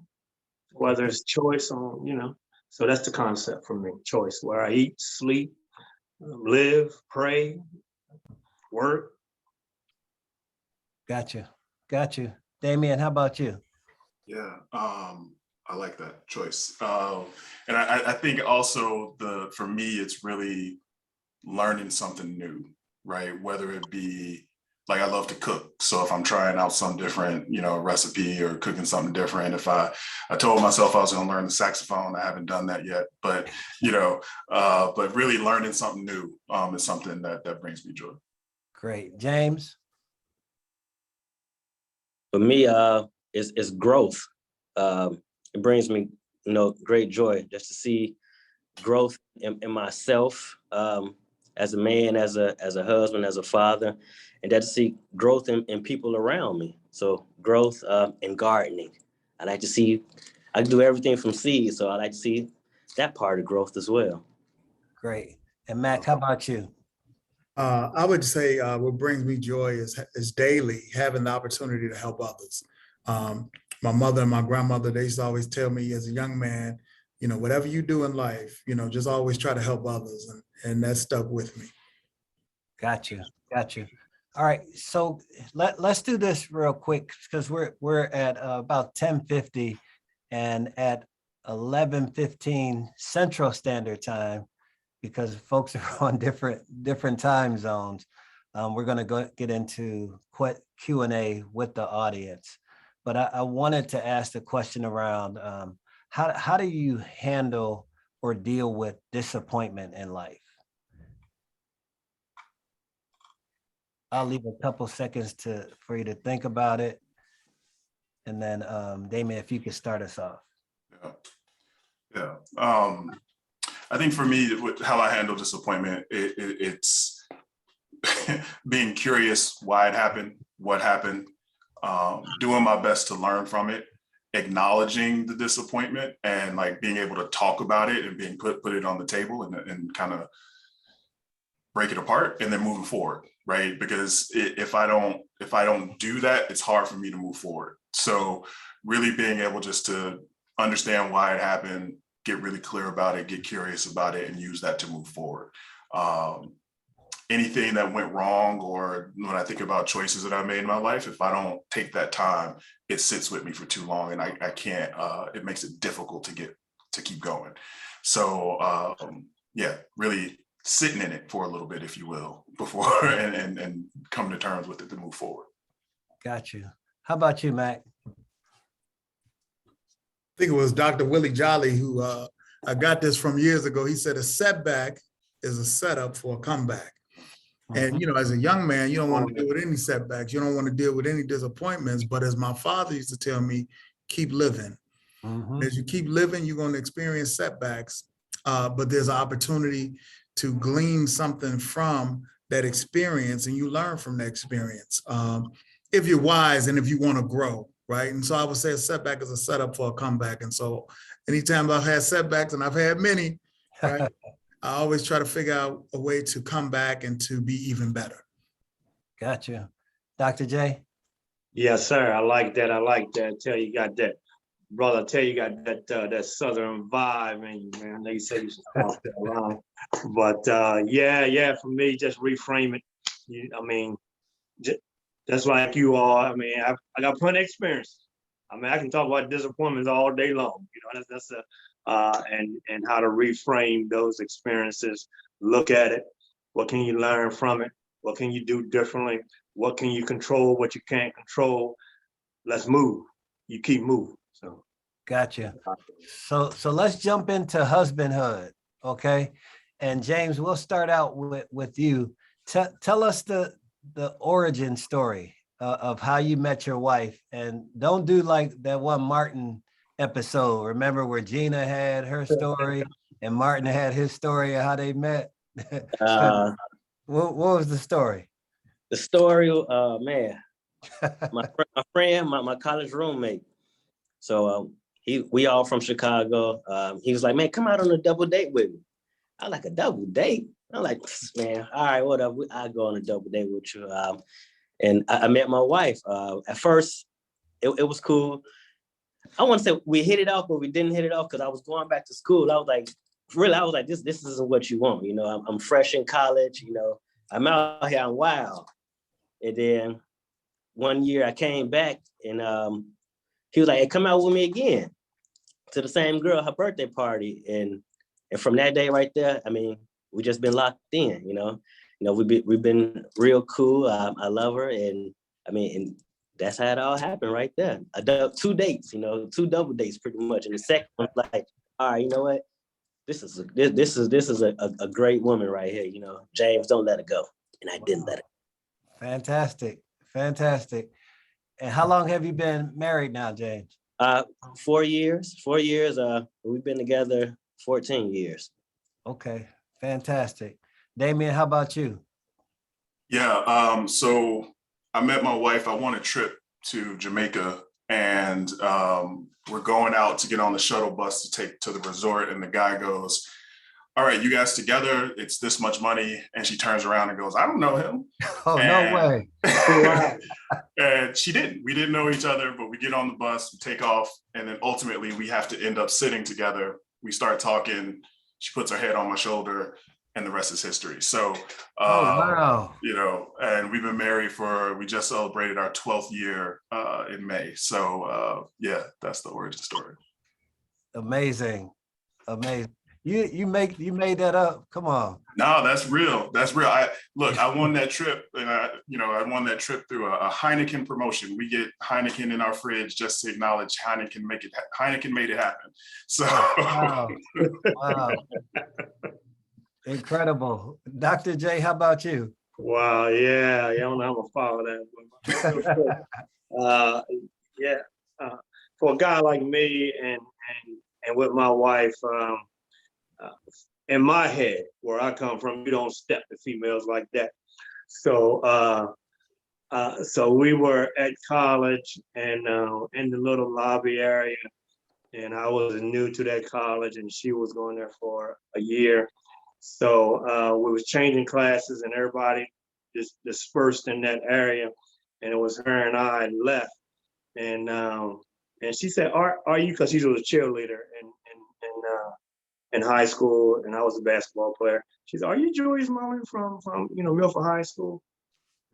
whether it's choice on, you know, so that's the concept for me, choice, where I eat, sleep, live, pray, work. Gotcha. Damien, how about you? Yeah, I like that choice. And I think also for me, it's really learning something new, right? Whether it be, like, I love to cook. So if I'm trying out some different, you know, recipe or cooking something different, if I told myself I was going to learn the saxophone, I haven't done that yet, but, you know, but really learning something new is something that brings me joy. Great. James? For me, it's growth. It brings me, you know, great joy just to see growth in myself, as a man, as a husband, as a father, and that to see growth in people around me. So growth in gardening. I like to see, I do everything from seeds, so I like to see that part of growth as well. Great. And Mac, how about you? I would say what brings me joy is daily having the opportunity to help others. My mother and my grandmother, they used to always tell me as a young man, you know, whatever you do in life, you know, just always try to help others. And that stuck with me. Got you. All right. So let's do this real quick, because we're at about 10:50, and at 11:15 Central Standard Time, because folks are on different time zones. We're going to get into Q&A with the audience. But I wanted to ask the question around how do you handle or deal with disappointment in life? I'll leave a couple seconds for you to think about it. And then Damien, if you could start us off. Yeah. I think for me, how I handle disappointment, it's being curious why it happened, what happened, doing my best to learn from it, acknowledging the disappointment, and like being able to talk about it and being put it on the table and kind of break it apart, and then moving forward, right? Because if I don't do that, it's hard for me to move forward. So really being able just to understand why it happened, get really clear about it, get curious about it, and use that to move forward. Anything that went wrong, or when I think about choices that I made in my life, if I don't take that time, it sits with me for too long, and I can't, it makes it difficult to keep going. So yeah, really sitting in it for a little bit, if you will, before and come to terms with it to move forward. Got you. How about you, Mac? I think it was Dr. Willie Jolly who I got this from years ago. He said a setback is a setup for a comeback. And, you know, as a young man, you don't want to deal with any setbacks. You don't want to deal with any disappointments. But as my father used to tell me, keep living. Mhm. As you keep living, you're going to experience setbacks. But there's an opportunity to glean something from that experience, and you learn from that experience. If you're wise and if you want to grow, right? And so I would say a setback is a setup for a comeback. And so anytime I've had setbacks, and I've had many, right? I always try to figure out a way to come back and to be even better. Gotcha. Dr. J? Yes, sir. I like that. I like that. Tell you got that, brother. I tell you got that that Southern vibe, and man, they say you should stop that line. But yeah, for me, just reframe it. I mean, just like you are. I mean, I got plenty of experience. I mean, I can talk about disappointments all day long. You know, that's and how to reframe those experiences. Look at it. What can you learn from it? What can you do differently? What can you control? What you can't control? Let's move. You keep moving. So, Gotcha. So let's jump into husbandhood, okay? And James, we'll start out with you. Tell us the origin story of how you met your wife, and don't do like that one Martin episode. Remember where Gina had her story and Martin had his story of how they met? What was the story? The story, man, my college roommate. So we all from Chicago. He was like, man, come out on a double date with me. I like, a double date. I'm like, man, all right, whatever. I'll go on a double date with you. And I met my wife. At first, it was cool. I want to say we hit it off, but we didn't hit it off because I was going back to school. I was like, this isn't what you want. You know, I'm fresh in college. You know, I'm out here, I'm wild. And then one year I came back and he was like, hey, come out with me again to the same girl, her birthday party. And from that day right there, I mean, we just been locked in, you know. We've been real cool. I love her. And I mean, and that's how it all happened right there. 2 dates, you know, 2 double dates pretty much. And the second one's like, all right, you know what? This is a great woman right here. You know, James, don't let her go. And I didn't let her. Fantastic. Fantastic. And how long have you been married now, James? 4 years. 4 years. We've been together 14 years. Okay. Fantastic. Damien, how about you? Yeah, so I met my wife. I won a trip to Jamaica, and we're going out to get on the shuttle bus to take to the resort. And the guy goes, all right, you guys together, it's this much money. And she turns around and goes, I don't know him. Oh, no way. And she didn't. We didn't know each other, but we get on the bus, we take off, and then ultimately we have to end up sitting together. We start talking. She puts her head on my shoulder, and the rest is history. So, wow. you know, and we've been married we just celebrated our 12th year in May. So, yeah, that's the origin story. Amazing. Amazing. You made that up. Come on. No, that's real. That's real. I won that trip, and I won that trip through a Heineken promotion. We get Heineken in our fridge just to acknowledge Heineken made it happen. So wow. Wow. Incredible. Dr. J, how about you? wow, yeah, I don't know how to follow that. For a guy like me and with my wife, in my head, where I come from, you don't step to females like that. So so we were at college and in the little lobby area, and I was new to that college, and she was going there for a year. So we was changing classes, and everybody just dispersed in that area, and it was her and I left. And she said, "Are you?" Because she was a cheerleader in high school, and I was a basketball player. She said, "Are you Julius Mullen from Milford High School?"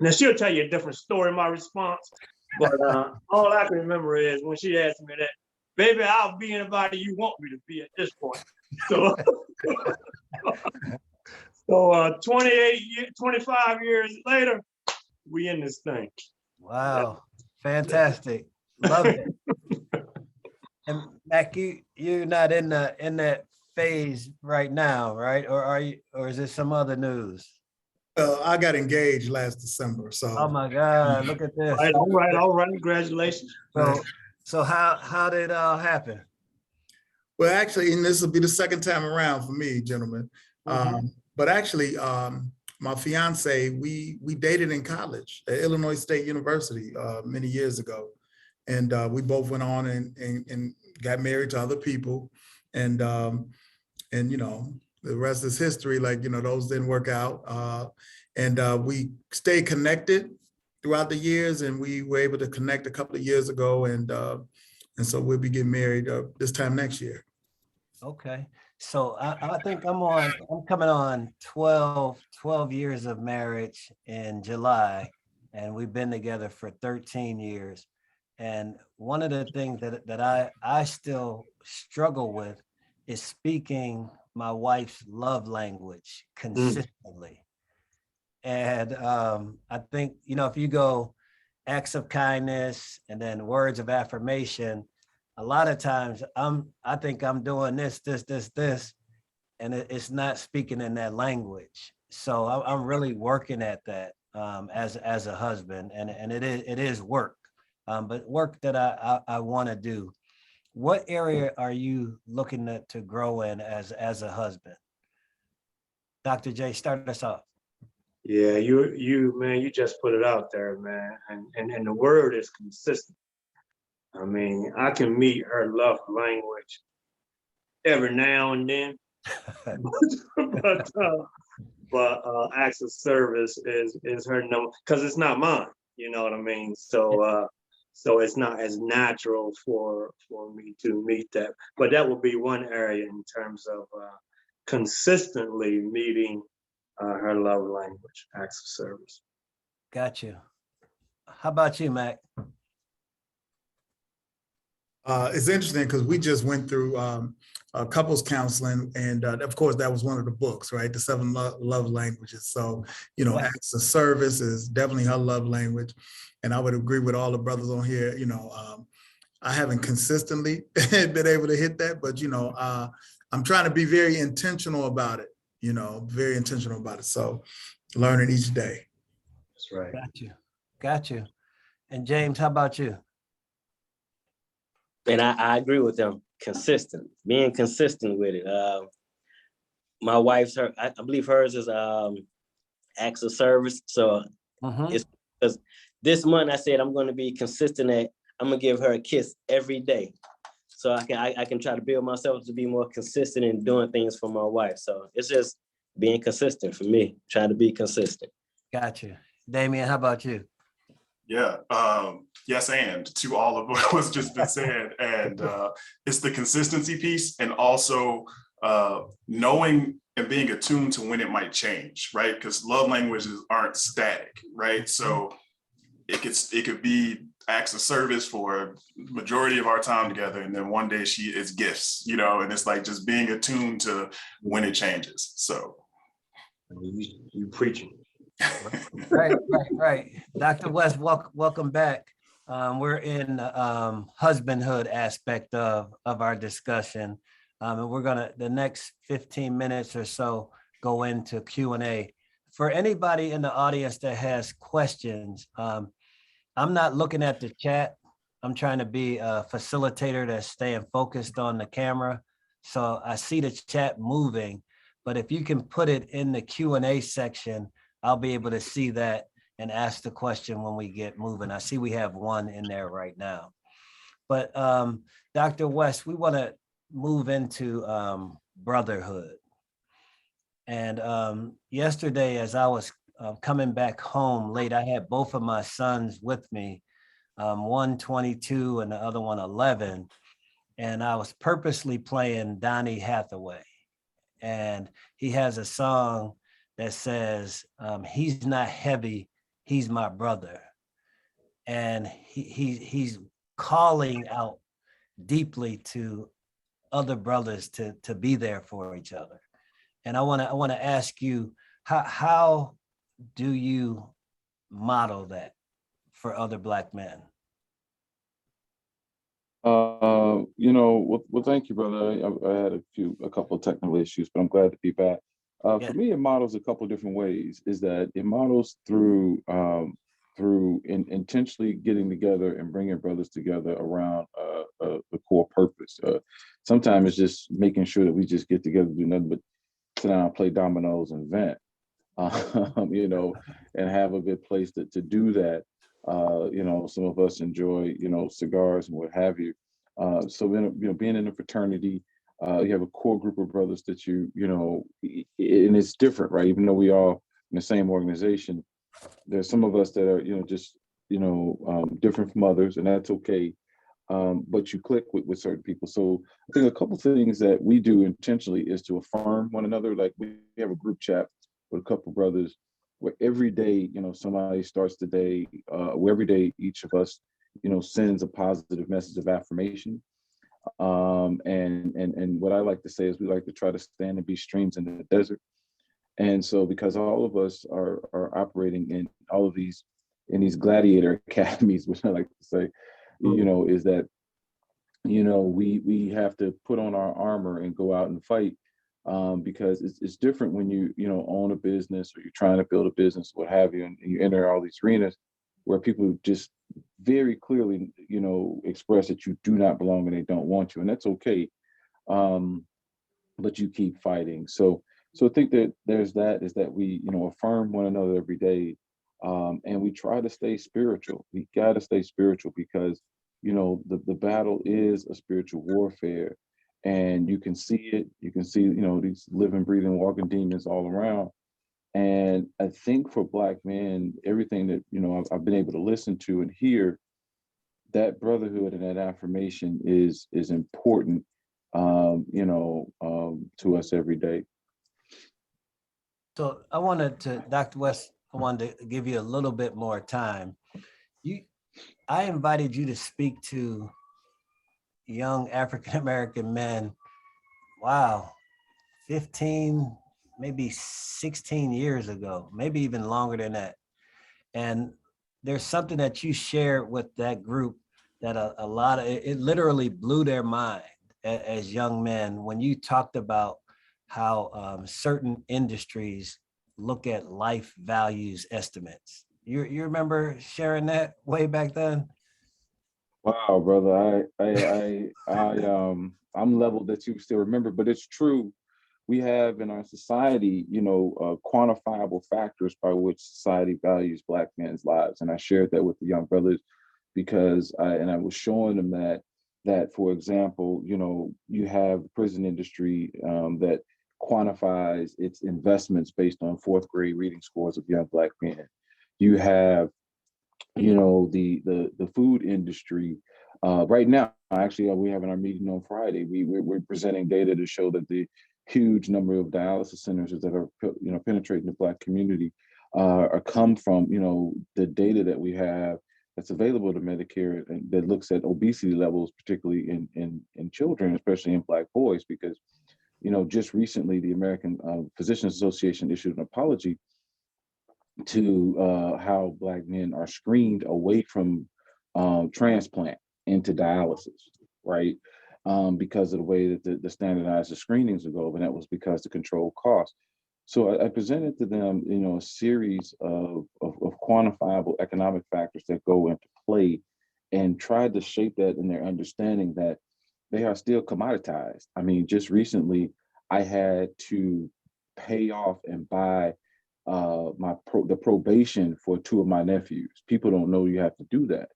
Now she'll tell you a different story. My response, but all I can remember is when she asked me that, "Baby, I'll be anybody you want me to be at this point." So. So 25 years later, we in this thing. Wow, fantastic. Love it. And Mac, you're not in that phase right now, right? Or are you, or is it some other news? I got engaged last December, Oh so. my God, look at this. All right, congratulations. So how did it all happen? Well, actually, and this will be the second time around for me, gentlemen. But actually, my fiance, we dated in college at Illinois State University many years ago. And we both went on and got married to other people. And you know, the rest is history. Like, you know, those didn't work out. And we stayed connected throughout the years, and we were able to connect a couple of years ago. And so we'll be getting married this time next year. Okay, so I think I'm coming on 12 years of marriage in July, and we've been together for 13 years. And one of the things that I still struggle with is speaking my wife's love language consistently. And I think, you know, if you go acts of kindness and then words of affirmation, a lot of times I think I'm doing this, and it's not speaking in that language. So I'm really working at that as a husband, and it is work, but work that I want to do. What area are you looking to grow in as a husband? Dr. J, start us off. Yeah, man, you just put it out there, man. And the word is consistent. I mean, I can meet her love language every now and then, but acts of service is her number, because it's not mine. You know what I mean? So it's not as natural for me to meet that. But that would be one area in terms of consistently meeting her love language, acts of service. Got you. How about you, Mac? It's interesting because we just went through couples counseling, and of course that was one of the books, right? The 7 love languages. So, you know, acts of service is definitely her love language, and I would agree with all the brothers on here. You know, I haven't consistently been able to hit that, but you know, I'm trying to be very intentional about it. You know, very intentional about it. So, learning each day. That's right. Got you. And James, how about you? And I agree with them. Being consistent with it. My wife's, I believe hers is acts of service. So it's because this month I said I'm going to be consistent at, I'm gonna give her a kiss every day. So I can try to build myself to be more consistent in doing things for my wife. So it's just being consistent for me, trying to be consistent. Got you. Damien, how about you? Yeah, yes, and to all of what was just been said. And it's the consistency piece, and also knowing and being attuned to when it might change, right? Because love languages aren't static, right? So it could be acts of service for majority of our time together, and then one day it's gifts, you know, and it's like just being attuned to when it changes. So you preaching. Right. Dr. West, welcome back. We're in the husbandhood aspect of our discussion. And we're gonna, the next 15 minutes or so, go into Q&A. For anybody in the audience that has questions, I'm not looking at the chat. I'm trying to be a facilitator that's staying focused on the camera. So I see the chat moving, but if you can put it in the Q&A section, I'll be able to see that and ask the question when we get moving. I see we have one in there right now. But Dr. West, we want to move into brotherhood. And yesterday, as I was coming back home late, I had both of my sons with me, one 22 and the other one 11. And I was purposely playing Donny Hathaway. And he has a song that says, he's not heavy, he's my brother. And he's calling out deeply to other brothers to be there for each other. And I want to ask you, how do you model that for other Black men? You know, well, thank you, brother. I had a couple of technical issues, but I'm glad to be back. Yeah. For me, it models a couple different ways. Is that it models through intentionally getting together and bringing brothers together around the core purpose. Sometimes it's just making sure that we just get together, do nothing but sit down, play dominoes, and vent. You know, and have a good place to do that. You know, some of us enjoy, you know, cigars and what have you. So, you know, being in a fraternity, you have a core group of brothers that you know, and it's different, right? Even though we all in the same organization, there's some of us that are, you know, just, you know, different from others, and that's okay. But you click with certain people. So I think a couple things that we do intentionally is to affirm one another. Like we have a group chat with a couple brothers where every day, you know, somebody starts the day, where every day each of us, you know, sends a positive message of affirmation. And what I like to say is we like to try to stand and be streams in the desert. And so because all of us are operating in all of these, in these gladiator academies, which I like to say, you know, is that, you know, we have to put on our armor and go out and fight, because it's different when you know, own a business or you're trying to build a business, what have you, and you enter all these arenas where people just very clearly, you know, express that you do not belong and they don't want you, and that's okay. But you keep fighting. So I think that there's that, is that we, you know, affirm one another every day, and we try to stay spiritual. We got to stay spiritual because, you know, the battle is a spiritual warfare, and you can see it. You can see, you know, these living, breathing, walking demons all around. And I think for Black men, everything that, you know, I've been able to listen to and hear, that brotherhood and that affirmation is important, you know, to us every day. So I wanted to, Dr. West, I wanted to give you a little bit more time. I invited you to speak to young African-American men, wow, 15, maybe 16 years ago, maybe even longer than that. And there's something that you shared with that group that a lot of, it literally blew their mind as young men when you talked about how certain industries look at life values estimates. You remember sharing that way back then? Wow, brother, I'm leveled that you still remember, but it's true. We have in our society, you know, quantifiable factors by which society values Black men's lives, and I shared that with the young brothers because I was showing them that for example, you know, you have the prison industry that quantifies its investments based on fourth grade reading scores of young Black men. You have, you know, the food industry. Right now, actually, we having our meeting on Friday. We're presenting data to show that the huge number of dialysis centers that are, you know, penetrating the Black community are come from, you know, the data that we have that's available to Medicare and that looks at obesity levels, particularly in children, especially in Black boys, because, you know, just recently the American Physicians Association issued an apology to how Black men are screened away from transplant into dialysis, right? Because of the way that the standardized screenings will go, and that was because to control costs. So I presented to them, you know, a series of quantifiable economic factors that go into play, and tried to shape that in their understanding that they are still commoditized. I mean, just recently, I had to pay off and buy the probation for two of my nephews. People don't know you have to do that.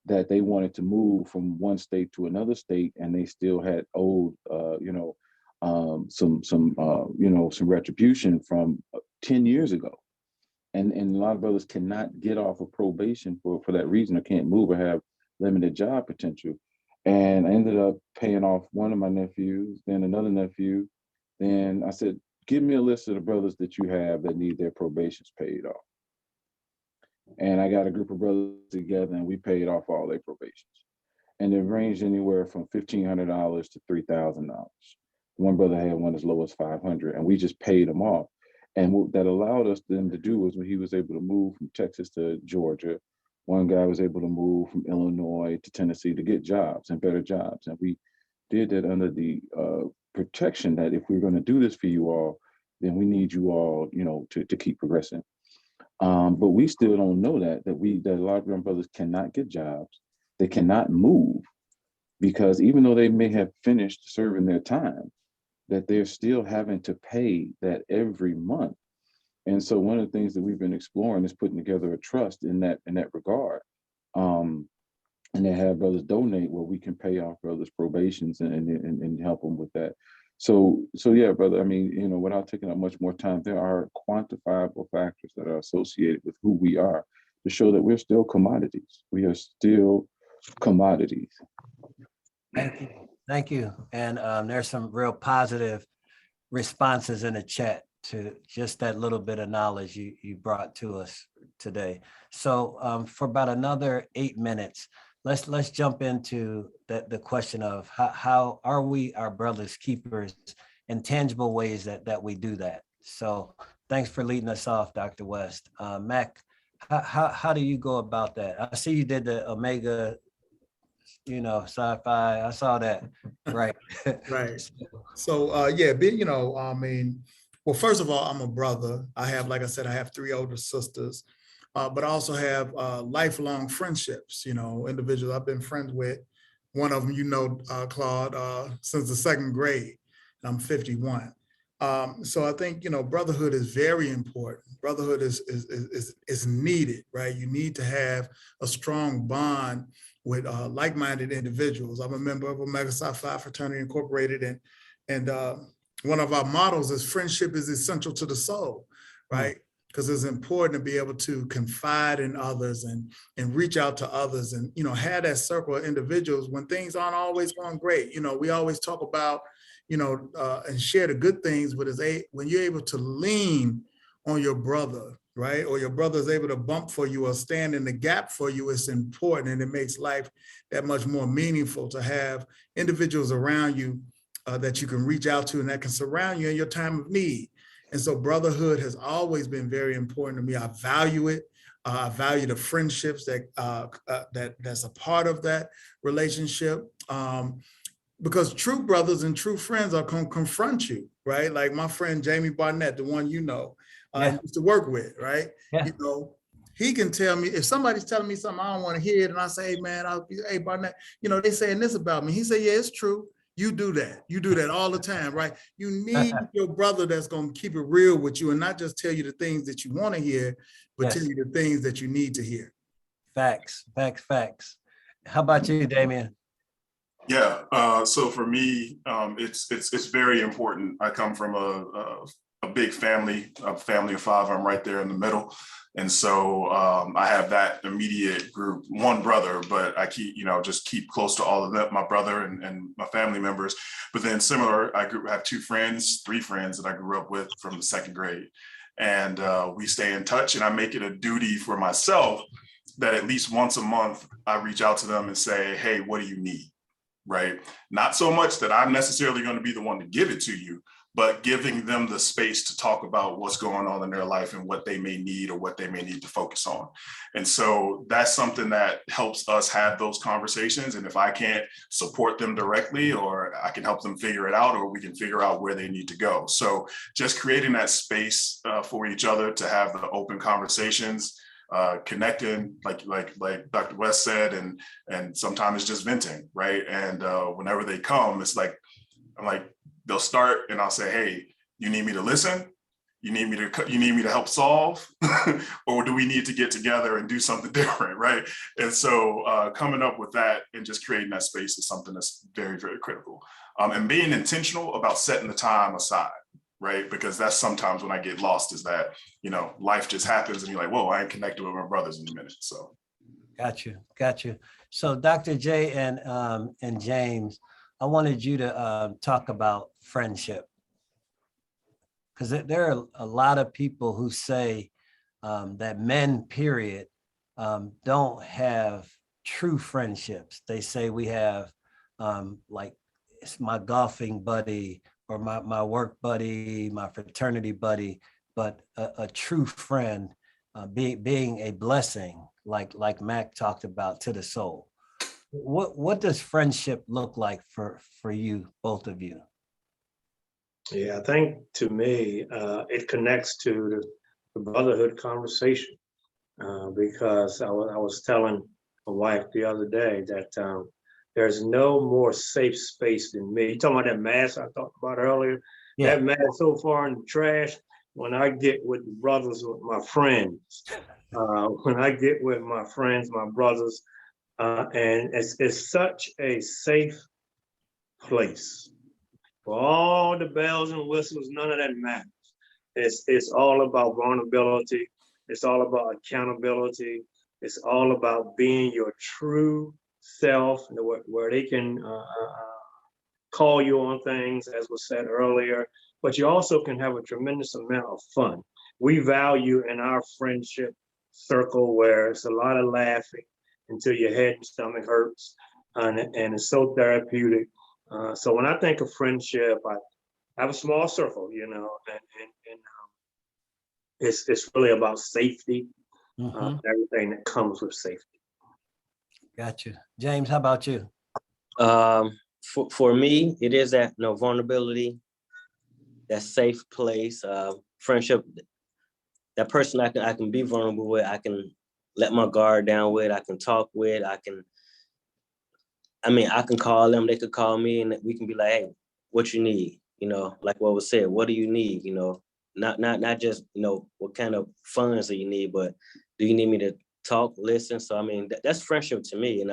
That they wanted to move from one state to another state, and they still had owed, you know, you know, some retribution from 10 years ago. And a lot of brothers cannot get off of probation for that reason, or can't move, or have limited job potential. And I ended up paying off one of my nephews, then another nephew. Then I said, give me a list of the brothers that you have that need their probations paid off. And I got a group of brothers together, and we paid off all their probations. And it ranged anywhere from $1,500 to $3,000. One brother had one as low as $500, and we just paid them off. And what that allowed us them to do was, when he was able to move from Texas to Georgia, one guy was able to move from Illinois to Tennessee to get jobs and better jobs. And we did that under the protection that if we're going to do this for you all, then we need you all, to keep progressing. But we still don't know that a lot of young brothers cannot get jobs. They cannot move because even though they may have finished serving their time, that they're still having to pay that every month. And so one of the things that we've been exploring is putting together a trust in that regard. And they have brothers donate where we can pay off brothers' probations and help them with that. So yeah, brother, I mean, without taking up much more time, there are quantifiable factors that are associated with who we are to show that we're still commodities. We are still commodities. Thank you. Thank you. And there's some real positive responses in the chat to just that little bit of knowledge you brought to us today. So for about another 8 minutes, let's jump into the question of how are we our brothers keepers in tangible ways that we do that. So thanks for leading us off, Dr. West. Mac, how do you go about that? I see you did the Omega, sci-fi. I saw that. Right. Right. So yeah, well, first of all, I'm a brother. I have, like I said, I have 3 older sisters, but I also have lifelong friendships, individuals I've been friends with. One of them, Claude, since the 2nd grade, and I'm 51. So I think, brotherhood is very important. Brotherhood is needed, right? You need to have a strong bond with like-minded individuals. I'm a member of Omega Psi Phi Fraternity Incorporated, and one of our mottos is friendship is essential to the soul, right? Because it's important to be able to confide in others and reach out to others and, have that circle of individuals when things aren't always going great. We always talk about, and share the good things, but when you're able to lean on your brother, right? Or your brother is able to bump for you or stand in the gap for you, it's important, and it makes life that much more meaningful to have individuals around you that you can reach out to and that can surround you in your time of need. And so brotherhood has always been very important to me. I value it. I value the friendships that's a part of that relationship. Because true brothers and true friends are going to confront you, right? Like my friend Jamie Barnett, the one I used to work with, right? Yeah. He can tell me, if somebody's telling me something I don't want to hear it, and I say, hey man, hey Barnett, they saying this about me. He said, yeah, it's true. You do that. You do that all the time, right? You need your brother that's going to keep it real with you and not just tell you the things that you want to hear, but tell you the things that you need to hear. Facts. How about you, Damien? Yeah. So for me, it's very important. I come from a big family, a family of 5. I'm right there in the middle. And so I have that immediate group, one brother, but I keep, just keep close to all of them, my brother and my family members. But then similar, I have 3 friends that I grew up with from the 2nd grade. And we stay in touch, and I make it a duty for myself that at least once a month, I reach out to them and say, hey, what do you need? Right? Not so much that I'm necessarily going to be the one to give it to you, but giving them the space to talk about what's going on in their life and what they may need or what they may need to focus on. And so that's something that helps us have those conversations. And if I can't support them directly, or I can help them figure it out, or we can figure out where they need to go. So just creating that space for each other to have the open conversations, connecting, like Dr. West said, and sometimes it's just venting, right? And whenever they come, it's like, they'll start and I'll say, hey, you need me to listen? You need me to help solve? Or do we need to get together and do something different, right? And so coming up with that and just creating that space is something that's very, very critical. And being intentional about setting the time aside, right? Because that's sometimes when I get lost, is that, life just happens and you're like, whoa, I ain't connected with my brothers in a minute, so. Got you. So Dr. J and James, I wanted you to talk about friendship, because there are a lot of people who say that men, period, don't have true friendships. They say we have it's my golfing buddy or my work buddy, my fraternity buddy, but a true friend being a blessing, like Mac talked about, to the soul. What does friendship look like for you, both of you? Yeah, I think to me, it connects to the brotherhood conversation. Because I was telling my wife the other day that there's no more safe space than me. You talking about that mask I talked about earlier? Yeah. That mask so far in the trash. When I get with the brothers, with my friends, when I get with my friends, my brothers, and it's such a safe place. For all the bells and whistles, none of that matters. It's all about vulnerability. It's all about accountability. It's all about being your true self, where they can call you on things, as was said earlier. But you also can have a tremendous amount of fun. We value in our friendship circle where it's a lot of laughing until your head and stomach hurts, and it's so therapeutic. So when I think of friendship, I have a small circle, and it's really about safety, Mhm. everything that comes with safety. Got you. James, how about you? For me, it is that vulnerability, that safe place, friendship, that person I can be vulnerable with, I can let my guard down with, I can talk with, I can call them, they could call me, and we can be like, hey, what you need? Like what was said, what do you need? Not just, what kind of funds do you need, but do you need me to talk, listen? So, that's friendship to me. And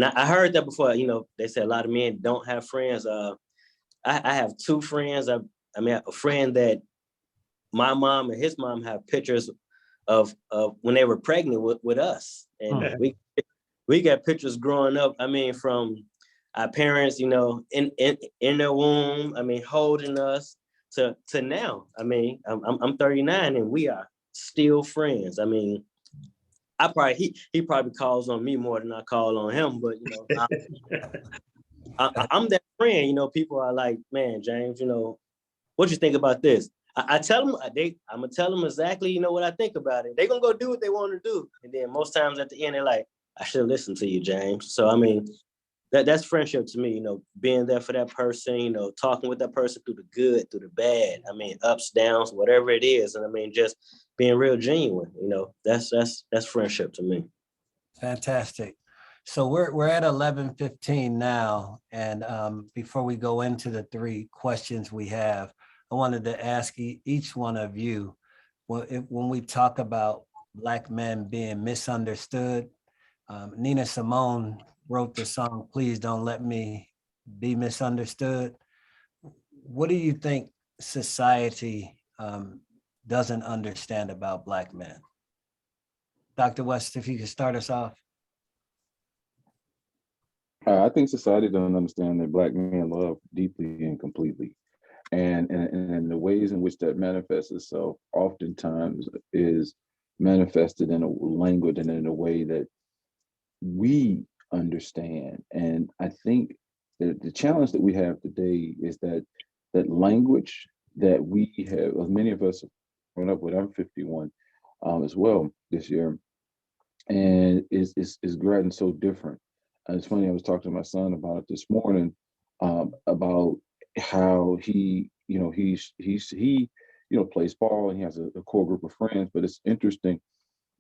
I heard that before, they said a lot of men don't have friends. I have two friends. A friend that my mom and his mom have pictures of when they were pregnant with us. And we got pictures growing up, from our parents, in their womb, holding us to now. I'm 39 and we are still friends. He probably calls on me more than I call on him, but I'm that friend. People are like, man, James, what you think about this? I tell them, I'm gonna tell them exactly, what I think about it. They're gonna go do what they want to do, and then most times at the end, they're like, I should listen to you, James. So that's friendship to me. Being there for that person, talking with that person through the good, through the bad. Ups, downs, whatever it is, and just being real genuine. That's friendship to me. Fantastic. So we're at 11:15 now, and before we go into the three questions we have, I wanted to ask each one of you, when we talk about Black men being misunderstood, Nina Simone wrote the song, Please Don't Let Me Be Misunderstood. What do you think society doesn't understand about Black men? Dr. West, if you could start us off. I think society doesn't understand that Black men love deeply and completely. And the ways in which that manifests itself oftentimes is manifested in a language and in a way that we understand. And I think that the challenge that we have today is that language that we have, many of us have grown up with, I'm 51 as well this year, and is gotten so different. It's funny, I was talking to my son about it this morning, about how he plays ball and he has a core group of friends, but it's interesting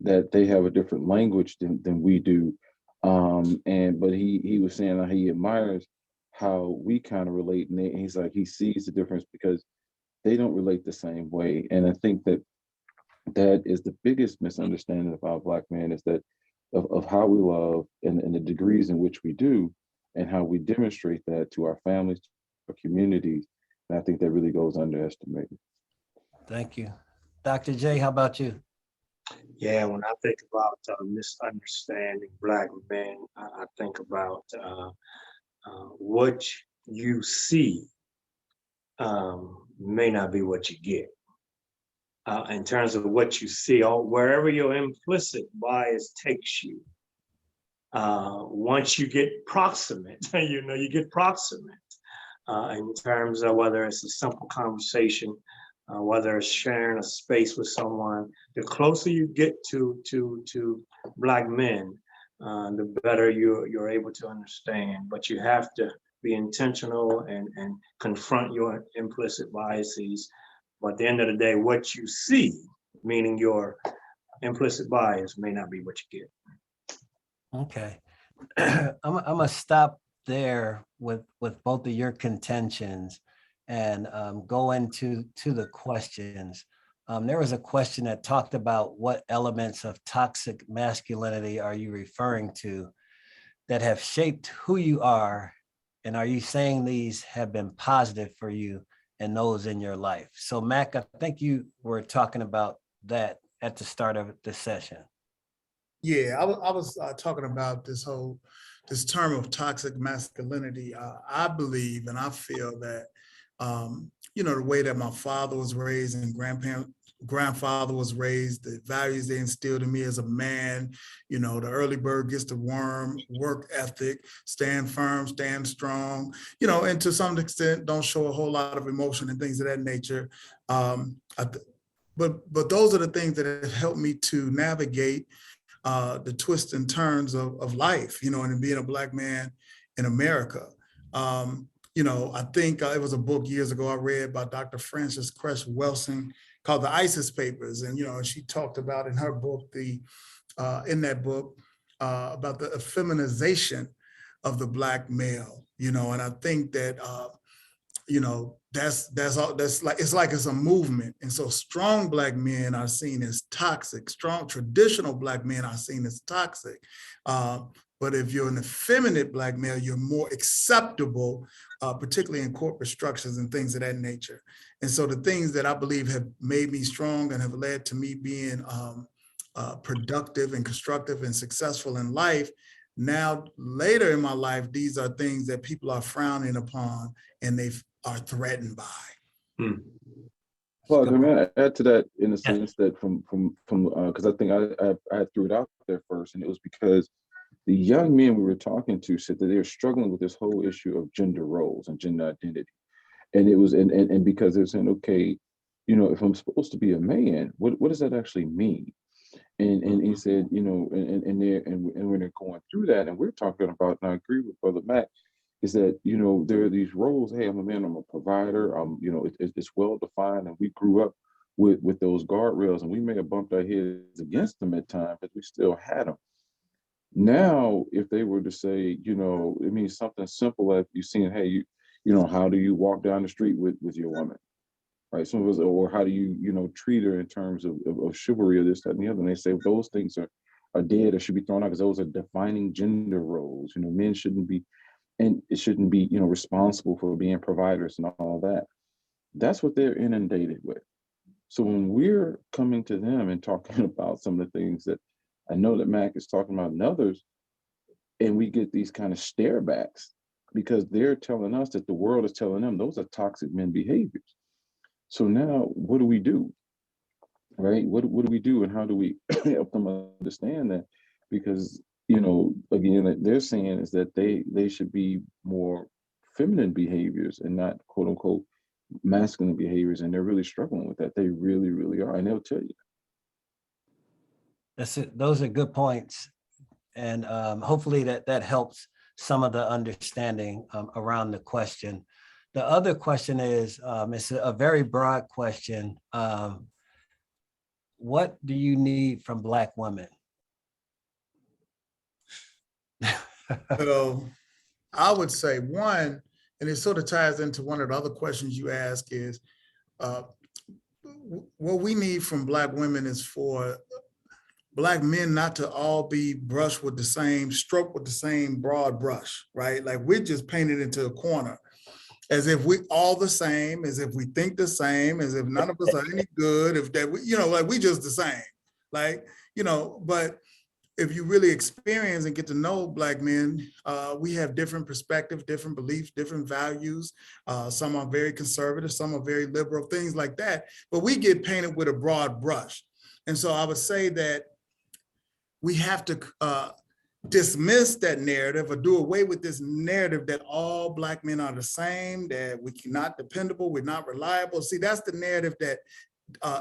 that they have a different language than we do. But he was saying how he admires how we kind of relate, and he's like, he sees the difference because they don't relate the same way. And I think that is the biggest misunderstanding about Black men, is that of how we love and the degrees in which we do, and how we demonstrate that to our families, to our communities. And I think that really goes underestimated. Thank you. Dr. J, how about you? Yeah, when I think about misunderstanding Black men, I think about what you see may not be what you get. In terms of what you see, or wherever your implicit bias takes you, once you get proximate, you get proximate in terms of whether it's a simple conversation, whether it's sharing a space with someone. The closer you get to Black men, the better you're able to understand. But you have to be intentional and confront your implicit biases. But at the end of the day, what you see, meaning your implicit bias, may not be what you get. Okay. I'm gonna stop there with both of your contentions and go into the questions. There was a question that talked about what elements of toxic masculinity are you referring to that have shaped who you are, and are you saying these have been positive for you and those in your life? So Mac, I think you were talking about that at the start of the session. Yeah, I was talking about this term of toxic masculinity. I believe and I feel that, the way that my father was raised and grandfather was raised, the values they instilled in me as a man, the early bird gets the worm, work ethic, stand firm, stand strong, and to some extent don't show a whole lot of emotion and things of that nature. But those are the things that have helped me to navigate the twists and turns of life, and being a Black man in America. I think it was a book years ago I read by Dr. Frances Cress Welsing called The ISIS Papers. And, she talked about in her book, in that book, about the effeminization of the Black male, and I think that, it's a movement. And so strong Black men are seen as toxic. Strong traditional Black men are seen as toxic. But if you're an effeminate Black male, you're more acceptable, particularly in corporate structures and things of that nature. And so the things that I believe have made me strong and have led to me being productive and constructive and successful in life, now later in my life, these are things that people are frowning upon and they are threatened by. Well, I mean, I add to that in the sense that from because I think I threw it out there first, and it was because the young men we were talking to said that they're struggling with this whole issue of gender roles and gender identity. And it was, and because they're saying, okay, if I'm supposed to be a man, what does that actually mean? And he said, and when they're going through that, and we're talking about, and I agree with Brother Matt, is that, there are these roles, hey, I'm a man, I'm a provider, it's well defined, and we grew up with those guardrails, and we may have bumped our heads against them at times, but we still had them. Now, if they were to say, it means something simple like you seeing, hey, how do you walk down the street with your woman, right? Some of us, or how do you, treat her in terms of chivalry or this, that, and the other. And they say those things are dead or should be thrown out because those are defining gender roles. Men shouldn't be, and it shouldn't be, responsible for being providers and all that. That's what they're inundated with. So when we're coming to them and talking about some of the things that I know that Mac is talking about and others, and we get these kind of stare backs because they're telling us that the world is telling them those are toxic men behaviors. So now what do we do, right? What do we do, and how do we help them understand that? Because, again, they're saying is that they should be more feminine behaviors and not quote unquote masculine behaviors. And they're really struggling with that. They really, really are. And they'll tell you. That's it. Those are good points. And hopefully that helps some of the understanding around the question. The other question is, it's a very broad question. What do you need from Black women? So I would say one, and it sort of ties into one of the other questions you ask is, what we need from Black women is for Black men not to all be brushed with the same stroke, with the same broad brush, right? Like we're just painted into a corner as if we all the same, as if we think the same, as if none of us are any good, if that, like we just the same, like, but if you really experience and get to know Black men, we have different perspectives, different beliefs, different values. Some are very conservative, some are very liberal, things like that, but we get painted with a broad brush. And so I would say that we have to dismiss that narrative or do away with this narrative that all Black men are the same, that we're not dependable, we're not reliable. See, that's the narrative that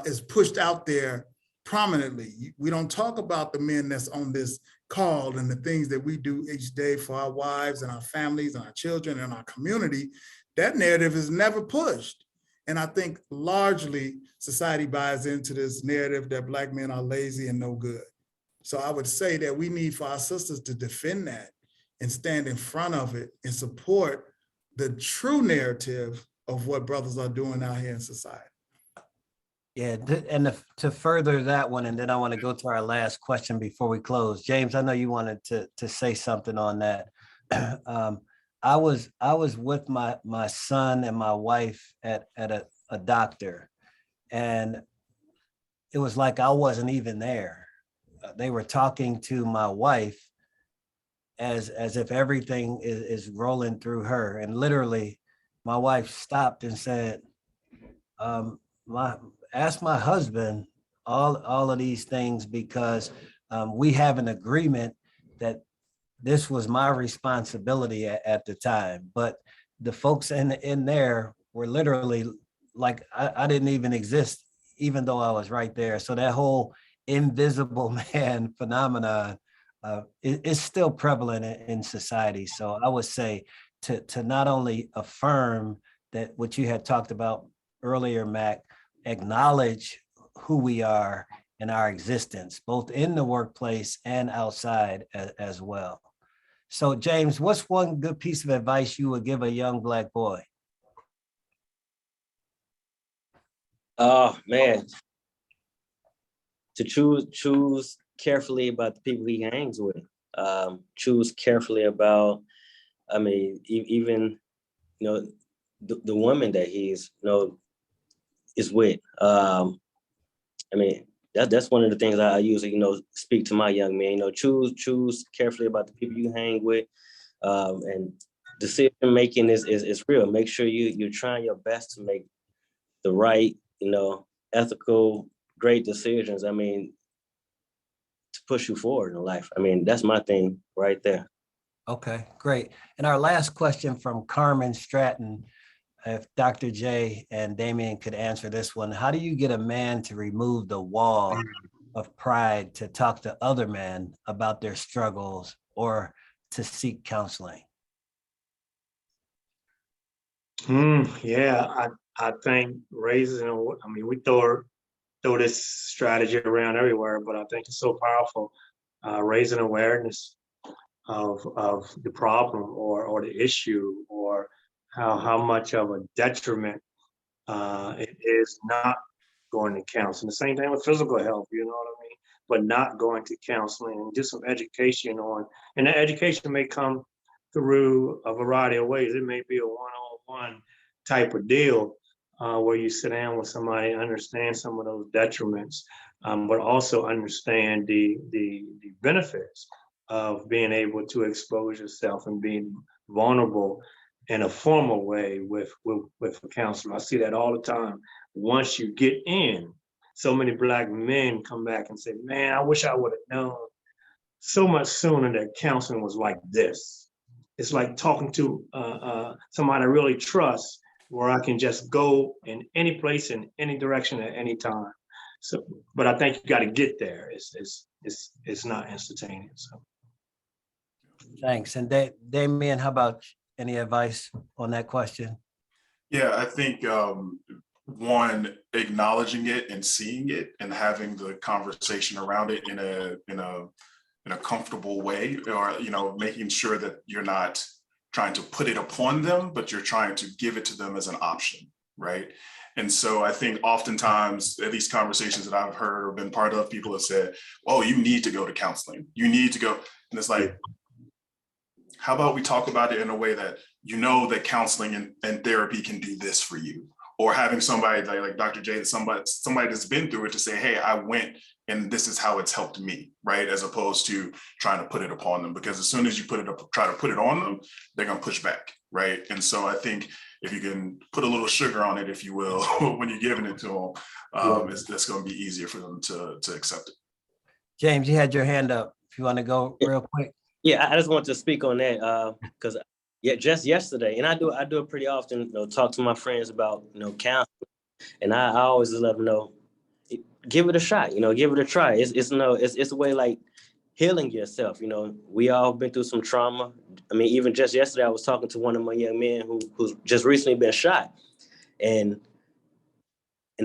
is pushed out there prominently. We don't talk about the men that's on this called and the things that we do each day for our wives and our families and our children and our community, that narrative is never pushed. And I think largely society buys into this narrative that Black men are lazy and no good. So I would say that we need for our sisters to defend that and stand in front of it and support the true narrative of what brothers are doing out here in society. Yeah, to further that one, and then I want to go to our last question before we close. James, I know you wanted to say something on that. I was with my son and my wife at a doctor, and it was like I wasn't even there. They were talking to my wife as if everything is rolling through her, and literally, my wife stopped and said, ask my husband all of these things, because we have an agreement that this was my responsibility at the time. But the folks in there were literally like, I didn't even exist, even though I was right there. So that whole invisible man phenomenon is still prevalent in society. So I would say to not only affirm that what you had talked about earlier, Mac, acknowledge who we are in our existence, both in the workplace and outside as well. So James, what's one good piece of advice you would give a young Black boy? Oh man, to choose carefully about the people he hangs with. Choose carefully about, I mean, even, you know, the woman that he's, you know, is with. I mean, that's one of the things I usually, you know, speak to my young men. You know, choose carefully about the people you hang with, and decision making is real. Make sure you're trying your best to make the right, you know, ethical, great decisions. I mean, to push you forward in life. I mean, that's my thing right there. Okay, great. And our last question from Carmen Stratton, if Dr. J and Damien could answer this one. How do you get a man to remove the wall of pride to talk to other men about their struggles or to seek counseling? Yeah, I think raising, I mean, we throw this strategy around everywhere, but I think it's so powerful. Raising awareness of the problem or the issue, or how much of a detriment it is not going to counseling. The same thing with physical health, you know what I mean? But not going to counseling, and do some education on, and the education may come through a variety of ways. It may be a one-on-one type of deal, where you sit down with somebody and understand some of those detriments, but also understand the benefits of being able to expose yourself and being vulnerable in a formal way with a counselor. I see that all the time. Once you get in, so many Black men come back and say, man, I wish I would have known so much sooner that counseling was like this. It's like talking to somebody I really trust, where I can just go in any place, in any direction, at any time. So, but I think you got to get there. It's not instantaneous. So. Thanks. And Damien, how about any advice on that question? Yeah, I think one, acknowledging it and seeing it and having the conversation around it in a comfortable way, or, you know, making sure that you're not trying to put it upon them, but you're trying to give it to them as an option, right? And so I think oftentimes, at least conversations that I've heard or been part of, people have said, oh, you need to go to counseling. You need to go. And it's like, how about we talk about it in a way that you know that counseling and therapy can do this for you? Or having somebody like Dr. J, somebody that's been through it, to say, hey, I went and this is how it's helped me, right? As opposed to trying to put it upon them, because as soon as you try to put it on them, they're gonna push back, right? And so I think if you can put a little sugar on it, if you will, when you're giving it to them, that's gonna be easier for them to accept it. James, you had your hand up. If you want to go real quick. Yeah, I just want to speak on that because just yesterday, and I do it pretty often. You know, talk to my friends about, you know, counseling, and I always let them know, give it a shot. You know, give it a try. It's a way like healing yourself. You know, we all been through some trauma. I mean, even just yesterday, I was talking to one of my young men who's just recently been shot, and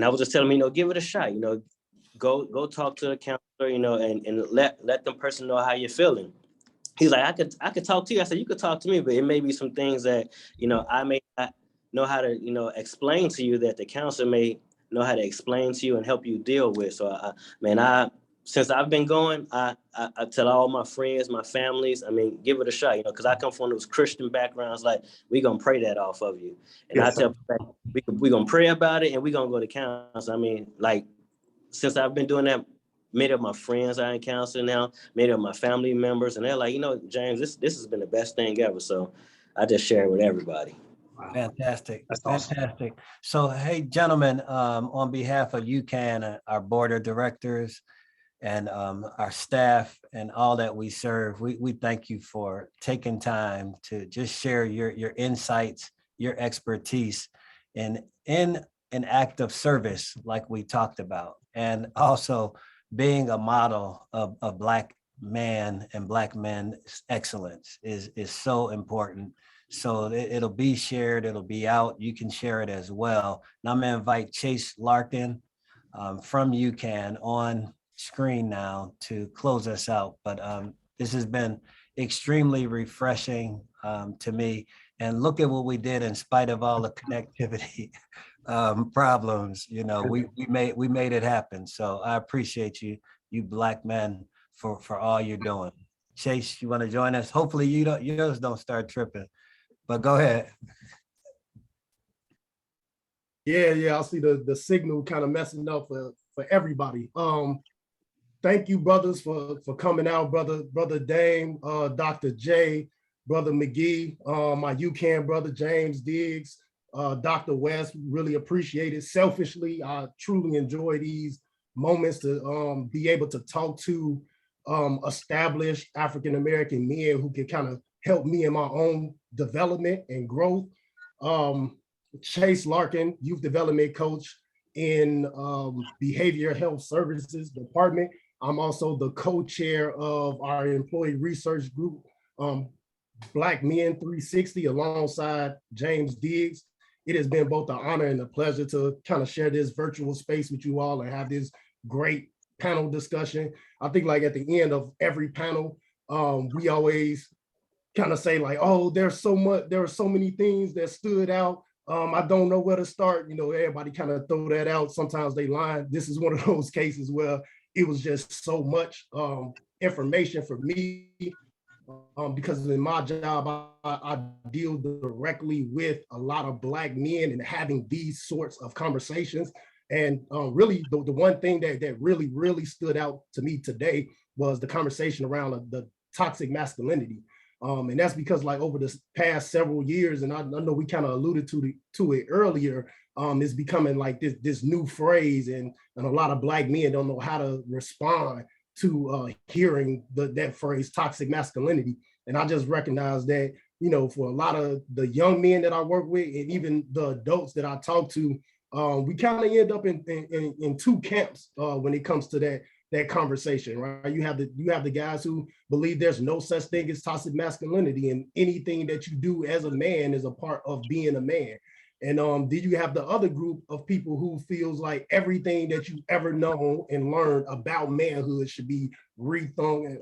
I was just telling him, you know, give it a shot. You know, go talk to a counselor. You know, and let them person know how you're feeling. He's like, I could talk to you. I said, you could talk to me, but it may be some things that, you know, I may not know how to, you know, explain to you that the counselor may know how to explain to you and help you deal with. So, since I've been going, I tell all my friends, my families, I mean, give it a shot, you know, because I come from those Christian backgrounds, like, we going to pray that off of you. And Yes. I tell people, we going to pray about it and we going to go to counsel. I mean, like, since I've been doing that, many of my friends are in counseling now, many of my family members, and they're like, you know, James, this has been the best thing ever. So I just share it with everybody. Fantastic. That's awesome. Fantastic. So, hey, gentlemen, on behalf of UCAN, our board of directors, and our staff and all that we serve, we thank you for taking time to just share your insights, your expertise, and in an act of service like we talked about, and also being a model of Black man and Black men's excellence is so important. So it'll be shared, it'll be out, you can share it as well. Now I'm gonna invite Chase Larkin from UCAN on screen now to close us out. But this has been extremely refreshing to me. And look at what we did in spite of all the connectivity problems. You know, we made it happen. So I appreciate you Black men for all you're doing. Chase, you want to join us? Hopefully yours don't start tripping. But go ahead. Yeah, I see the signal kind of messing up for everybody. Thank you, brothers, for coming out, brother Dame, Dr. J, brother McGee, my UCAN brother James Diggs, Dr. West. Really appreciate it. Selfishly, I truly enjoy these moments to be able to talk to established African-American men who can kind of help me in my own development and growth. Chase Larkin, youth development coach in Behavioral Health Services Department. I'm also the co-chair of our employee research group, Black Men 360, alongside James Diggs. It has been both an honor and a pleasure to kind of share this virtual space with you all and have this great panel discussion. I think like at the end of every panel, we always kind of say like, oh, there are so many things that stood out. I don't know where to start. You know, everybody kind of throw that out. Sometimes they lie. This is one of those cases where it was just so much information for me because in my job, I deal directly with a lot of Black men and having these sorts of conversations. And really, the one thing that really stood out to me today was the conversation around the toxic masculinity. And that's because like over the past several years, and I know we kind of alluded to it earlier, it's becoming like this new phrase, and a lot of Black men don't know how to respond to hearing that phrase, toxic masculinity. And I just recognize that, you know, for a lot of the young men that I work with, and even the adults that I talk to, we kind of end up in two camps when it comes to that conversation, right? You have the guys who believe there's no such thing as toxic masculinity, and anything that you do as a man is a part of being a man. And then you have the other group of people who feels like everything that you ever known and learned about manhood should be rethought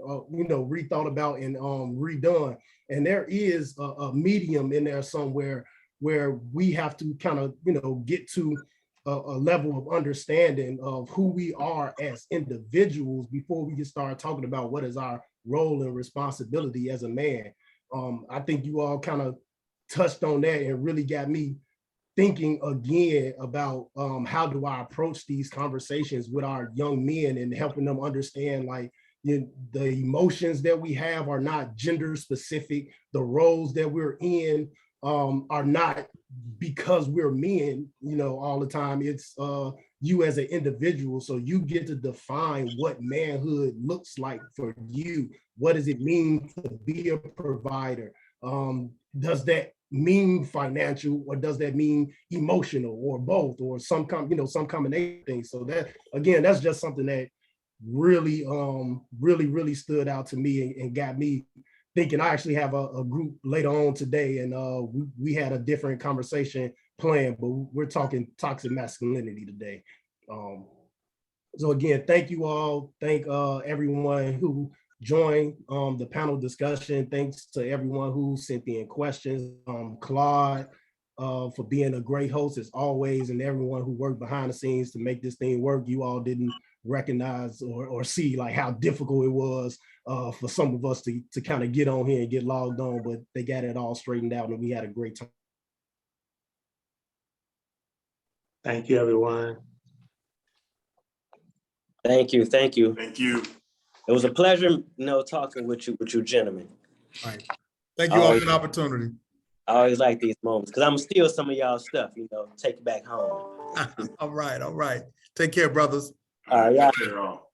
about and redone. And there is a medium in there somewhere where we have to kind of, you know, get to a level of understanding of who we are as individuals before we can start talking about what is our role and responsibility as a man. I think you all kind of touched on that and really got me thinking again about how do I approach these conversations with our young men and helping them understand like, you know, the emotions that we have are not gender specific. The roles that we're in are not because we're men, you know, all the time. It's you as an individual. So you get to define what manhood looks like for you. What does it mean to be a provider? Does that mean financial, or does that mean emotional, or both, or some combination of things? So that, again, that's just something that really, really stood out to me and got me thinking. I actually have a group later on today, and we had a different conversation planned, but we're talking toxic masculinity today. So again, thank you all. Thank everyone who joined the panel discussion. Thanks to everyone who sent in questions. Claude, for being a great host as always, and everyone who worked behind the scenes to make this thing work. You all didn't recognize or see like how difficult it was for some of us to kind of get on here and get logged on, but they got it all straightened out and we had a great time. Thank you, everyone. Thank you. Thank you. It was a pleasure, talking with you gentlemen. All right. Thank you all for the opportunity. I always like these moments because I'm gonna steal some of y'all stuff, take it back home. All right. Take care, brothers. All right, yeah. Take care, all.